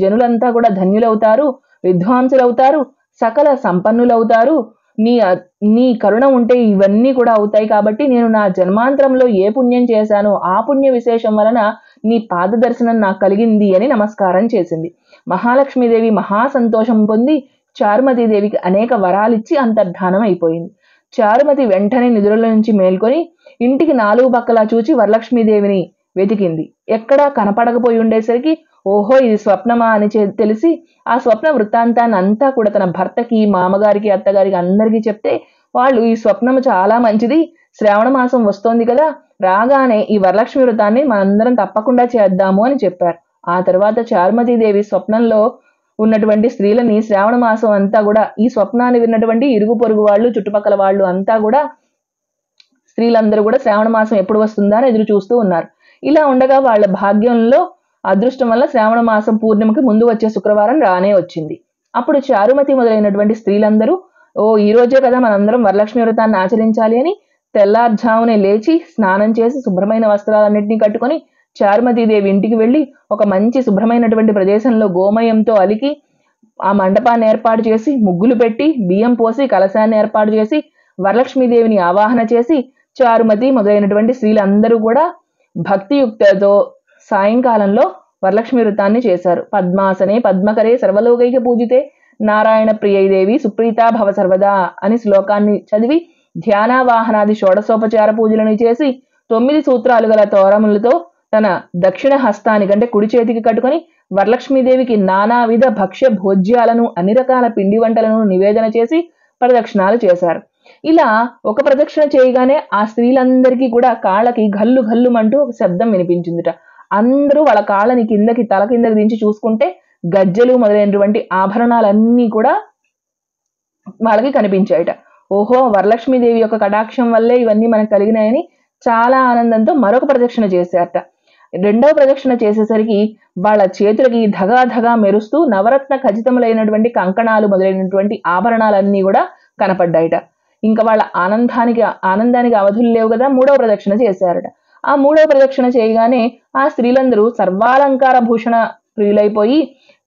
జనులంతా కూడా ధన్యులవుతారు, విద్వాంసులవుతారు, సకల సంపన్నులవుతారు. నీ కరుణ ఉంటే ఇవన్నీ కూడా అవుతాయి. కాబట్టి నేను నా జన్మాంతరంలో ఏ పుణ్యం చేశానో ఆ పుణ్య విశేషం వలన నీ పాద దర్శనం నాకు కలిగింది అని నమస్కారం చేసింది. మహాలక్ష్మీదేవి మహాసంతోషం పొంది చారుమతీదేవికి అనేక వరాలిచ్చి అంతర్ధానం అయిపోయింది. చారుమతి వెంటనే నిద్రలో నుంచి మేల్కొని ఇంటికి 4 పక్కలా చూచి వరలక్ష్మీదేవిని వెతికింది. ఎక్కడా కనపడకపోయి ఉండేసరికి ఓహో ఇది స్వప్నమా అని తెలిసి ఆ స్వప్న వృత్తాంతాన్ని అంతా కూడా తన భర్తకి, మామగారికి, అత్తగారికి అందరికీ చెప్తే వాళ్ళు ఈ స్వప్నము చాలా మంచిది, శ్రావణ మాసం వస్తోంది కదా, రాగానే ఈ వరలక్ష్మి వ్రతాన్ని మనందరం తప్పకుండా చేద్దాము అని చెప్పారు. ఆ తర్వాత చారుమతీదేవి స్వప్నంలో ఉన్నటువంటి స్త్రీలని శ్రావణ మాసం అంతా కూడా ఈ స్వప్నాన్ని విన్నటువంటి ఇరుగు పొరుగు వాళ్ళు, చుట్టుపక్కల వాళ్ళు అంతా కూడా స్త్రీలందరూ కూడా శ్రావణ మాసం ఎప్పుడు వస్తుందా అని ఎదురు చూస్తూ ఉన్నారు. ఇలా ఉండగా వాళ్ళ భాగ్యంలో అదృష్టం వల్ల శ్రావణ మాసం పూర్ణిమకి ముందు వచ్చే శుక్రవారం రానే వచ్చింది. అప్పుడు చారుమతి మొదలైనటువంటి స్త్రీలందరూ ఈ రోజే కదా మనందరం వరలక్ష్మి వ్రతాన్ని ఆచరించాలి అని తెల్లార్జామునే లేచి స్నానం చేసి శుభ్రమైన వస్త్రాలన్నింటినీ కట్టుకొని చారుమతీదేవి ఇంటికి వెళ్ళి ఒక మంచి శుభ్రమైనటువంటి ప్రదేశంలో గోమయంతో అలికి ఆ మండపాన్ని ఏర్పాటు చేసి ముగ్గులు పెట్టి బియ్యం పోసి కలశాన్ని ఏర్పాటు చేసి వరలక్ష్మీదేవిని ఆవాహన చేసి చారుమతి మొదలైనటువంటి స్త్రీలందరూ కూడా భక్తియుక్తతో సాయంకాలంలో వరలక్ష్మి వ్రతాన్ని చేశారు. పద్మాసనే పద్మకరే సర్వలోకైక పూజితే నారాయణ ప్రియైదేవి సుప్రీతా భవ సర్వదా అని శ్లోకాన్ని చదివి ధ్యానావాహనాది షోడశోపచార పూజలను చేసి 9 సూత్రాలు గల తోరములతో తన దక్షిణ హస్తానికంటే కుడి చేతికి కట్టుకొని వరలక్ష్మీదేవికి నానావిధ భక్ష్య భోజ్యాలను అన్ని రకాల పిండి వంటలను నివేదన చేసి ప్రదక్షిణాలు చేశారు. ఇలా ఒక ప్రదక్షిణ చేయగానే ఆ స్త్రీలందరికీ కూడా కాళ్ళకి గల్లు గల్లుమంటూ ఒక శబ్దం వినిపించిందిట. అందరూ వాళ్ళ కాళ్ళని తల కిందకి దించి చూసుకుంటే గజ్జెలు మొదలైనటువంటి ఆభరణాలన్నీ కూడా వాళ్ళకి కనిపించాయట. ఓహో, వరలక్ష్మీదేవి యొక్క కటాక్షం వల్లే ఇవన్నీ మనకు కలిగినాయని చాలా ఆనందంతో మరొక ప్రదక్షిణ చేశారట. 2వ ప్రదక్షిణ చేసేసరికి వాళ్ళ చేతులకి ధగా మెరుస్తూ నవరత్న ఖచ్చితములైనటువంటి కంకణాలు మొదలైనటువంటి ఆభరణాలన్నీ కూడా కనపడ్డాయట. ఇంకా వాళ్ళ ఆనందానికి అవధులు లేవు కదా. 3వ ప్రదక్షిణ చేశారట. ఆ 3వ ప్రదక్షిణ చేయగానే ఆ స్త్రీలందరూ సర్వాలంకార భూషణ ప్రియులైపోయి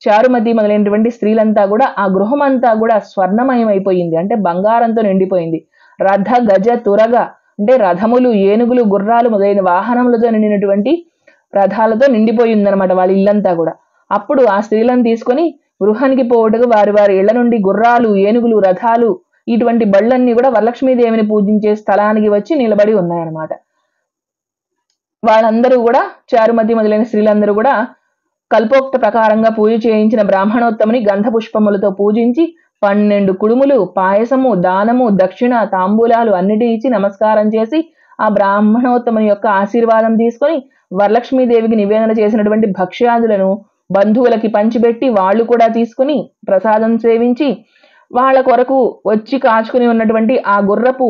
చారుమతి మొదలైనటువంటి స్త్రీలంతా కూడా ఆ గృహం అంతా కూడా స్వర్ణమయం అయిపోయింది, అంటే బంగారంతో నిండిపోయింది. రథ గజ తురగ అంటే రథములు, ఏనుగులు, గుర్రాలు మొదలైన వాహనములతో నిండినటువంటి రథాలతో నిండిపోయిందనమాట వాళ్ళ ఇల్లంతా కూడా. అప్పుడు ఆ స్త్రీలను తీసుకొని గృహానికి పోవటకు వారి ఇళ్ల నుండి గుర్రాలు, ఏనుగులు, రథాలు ఇటువంటి బళ్ళన్నీ కూడా వరలక్ష్మీదేవిని పూజించే స్థలానికి వచ్చి నిలబడి ఉన్నాయన్నమాట. వాళ్ళందరూ కూడా చారుమతి మొదలైన స్త్రీలందరూ కూడా కల్పోక్త ప్రకారంగా పూజ చేయించిన బ్రాహ్మణోత్తముని గంధ పుష్పములతో పూజించి 12 కుడుములు, పాయసము, దానము, దక్షిణ, తాంబూలాలు అన్నిటి ఇచ్చి నమస్కారం చేసి ఆ బ్రాహ్మణోత్తముని యొక్క ఆశీర్వాదం తీసుకొని వరలక్ష్మీదేవికి నివేదన చేసినటువంటి భక్ష్యాదులను బంధువులకి పంచిపెట్టి వాళ్ళు కూడా తీసుకుని ప్రసాదం సేవించి వాళ్ళ కొరకు వచ్చి కాచుకుని ఉన్నటువంటి ఆ గుర్రపు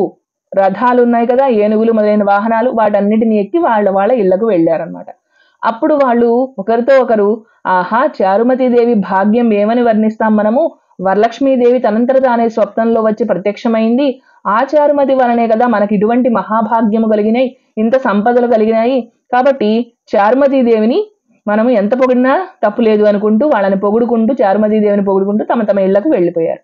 రథాలు ఉన్నాయి కదా, ఏనుగులు మొదలైన వాహనాలు, వాటన్నిటిని ఎక్కి వాళ్ళ ఇళ్లకు వెళ్ళారనమాట. అప్పుడు వాళ్ళు ఒకరితో ఒకరు, ఆహా, చారుమతీదేవి భాగ్యం ఏమని వర్ణిస్తాం మనము, వరలక్ష్మీదేవి తనంతట తానే స్వప్నంలో వచ్చి ప్రత్యక్షమైంది, ఆ చారుమతి వలనే కదా మనకి ఇటువంటి మహాభాగ్యము కలిగినాయి, ఇంత సంపదలు కలిగినాయి. కాబట్టి చారుమతీదేవిని మనము ఎంత పొగిడినా తప్పు లేదు అనుకుంటూ వాళ్ళని పొగుడుకుంటూ చారుమతీదేవిని పొగుడుకుంటూ తమ తమ ఇళ్లకు వెళ్ళిపోయారు.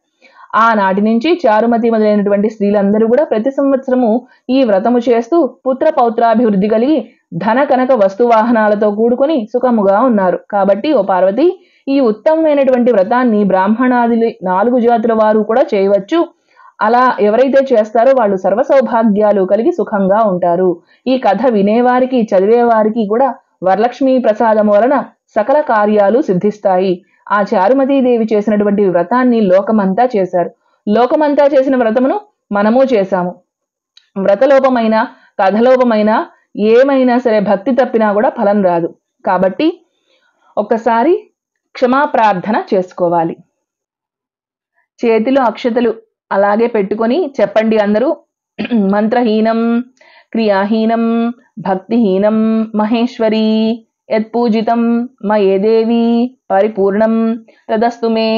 ఆనాటి నుంచి చారుమతి మొదలైనటువంటి స్త్రీలందరూ కూడా ప్రతి సంవత్సరము ఈ వ్రతము చేస్తూ పుత్ర పౌత్రాభివృద్ధి కలిగి ధన కనక వస్తువాహనాలతో కూడుకొని సుఖముగా ఉన్నారు. కాబట్టి ఓ పార్వతి, ఈ ఉత్తమమైనటువంటి వ్రతాన్ని బ్రాహ్మణాది 4 జాతుల వారు కూడా చేయవచ్చు. అలా ఎవరైతే చేస్తారో వాళ్ళు సర్వ సౌభాగ్యాలు కలిగి సుఖంగా ఉంటారు. ఈ కథ వినేవారికి చదివేవారికి కూడా వరలక్ష్మీ ప్రసాదము వలన సకల కార్యాలు సిద్ధిస్తాయి. ఆ చారుమతీదేవి చేసినటువంటి వ్రతాన్ని లోకమంతా చేశారు. లోకమంతా చేసిన వ్రతమును మనము చేశాము. వ్రతలోపమైన కథలోపమైన ఏమైనా సరే భక్తి తప్పినా కూడా ఫలం రాదు. కాబట్టి ఒక్కసారి క్షమాప్రార్థన చేసుకోవాలి. చేతిలో అక్షతలు అలాగే పెట్టుకొని చెప్పండి అందరూ. మంత్రహీనం క్రియాహీనం భక్తిహీనం మహేశ్వరి యత్పూజితం మయే దేవి పరిపూర్ణం తదస్తు మే.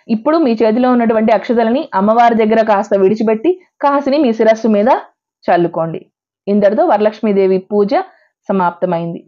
ఇప్పుడు మీ చేతిలో ఉన్నటువంటి అక్షతలని అమ్మవారి దగ్గర కాస్త విడిచిపెట్టి కాసిని మీ శిరస్సు మీద చల్లుకోండి. ఇంతటితో వరలక్ష్మీదేవి పూజ సమాప్తమైంది.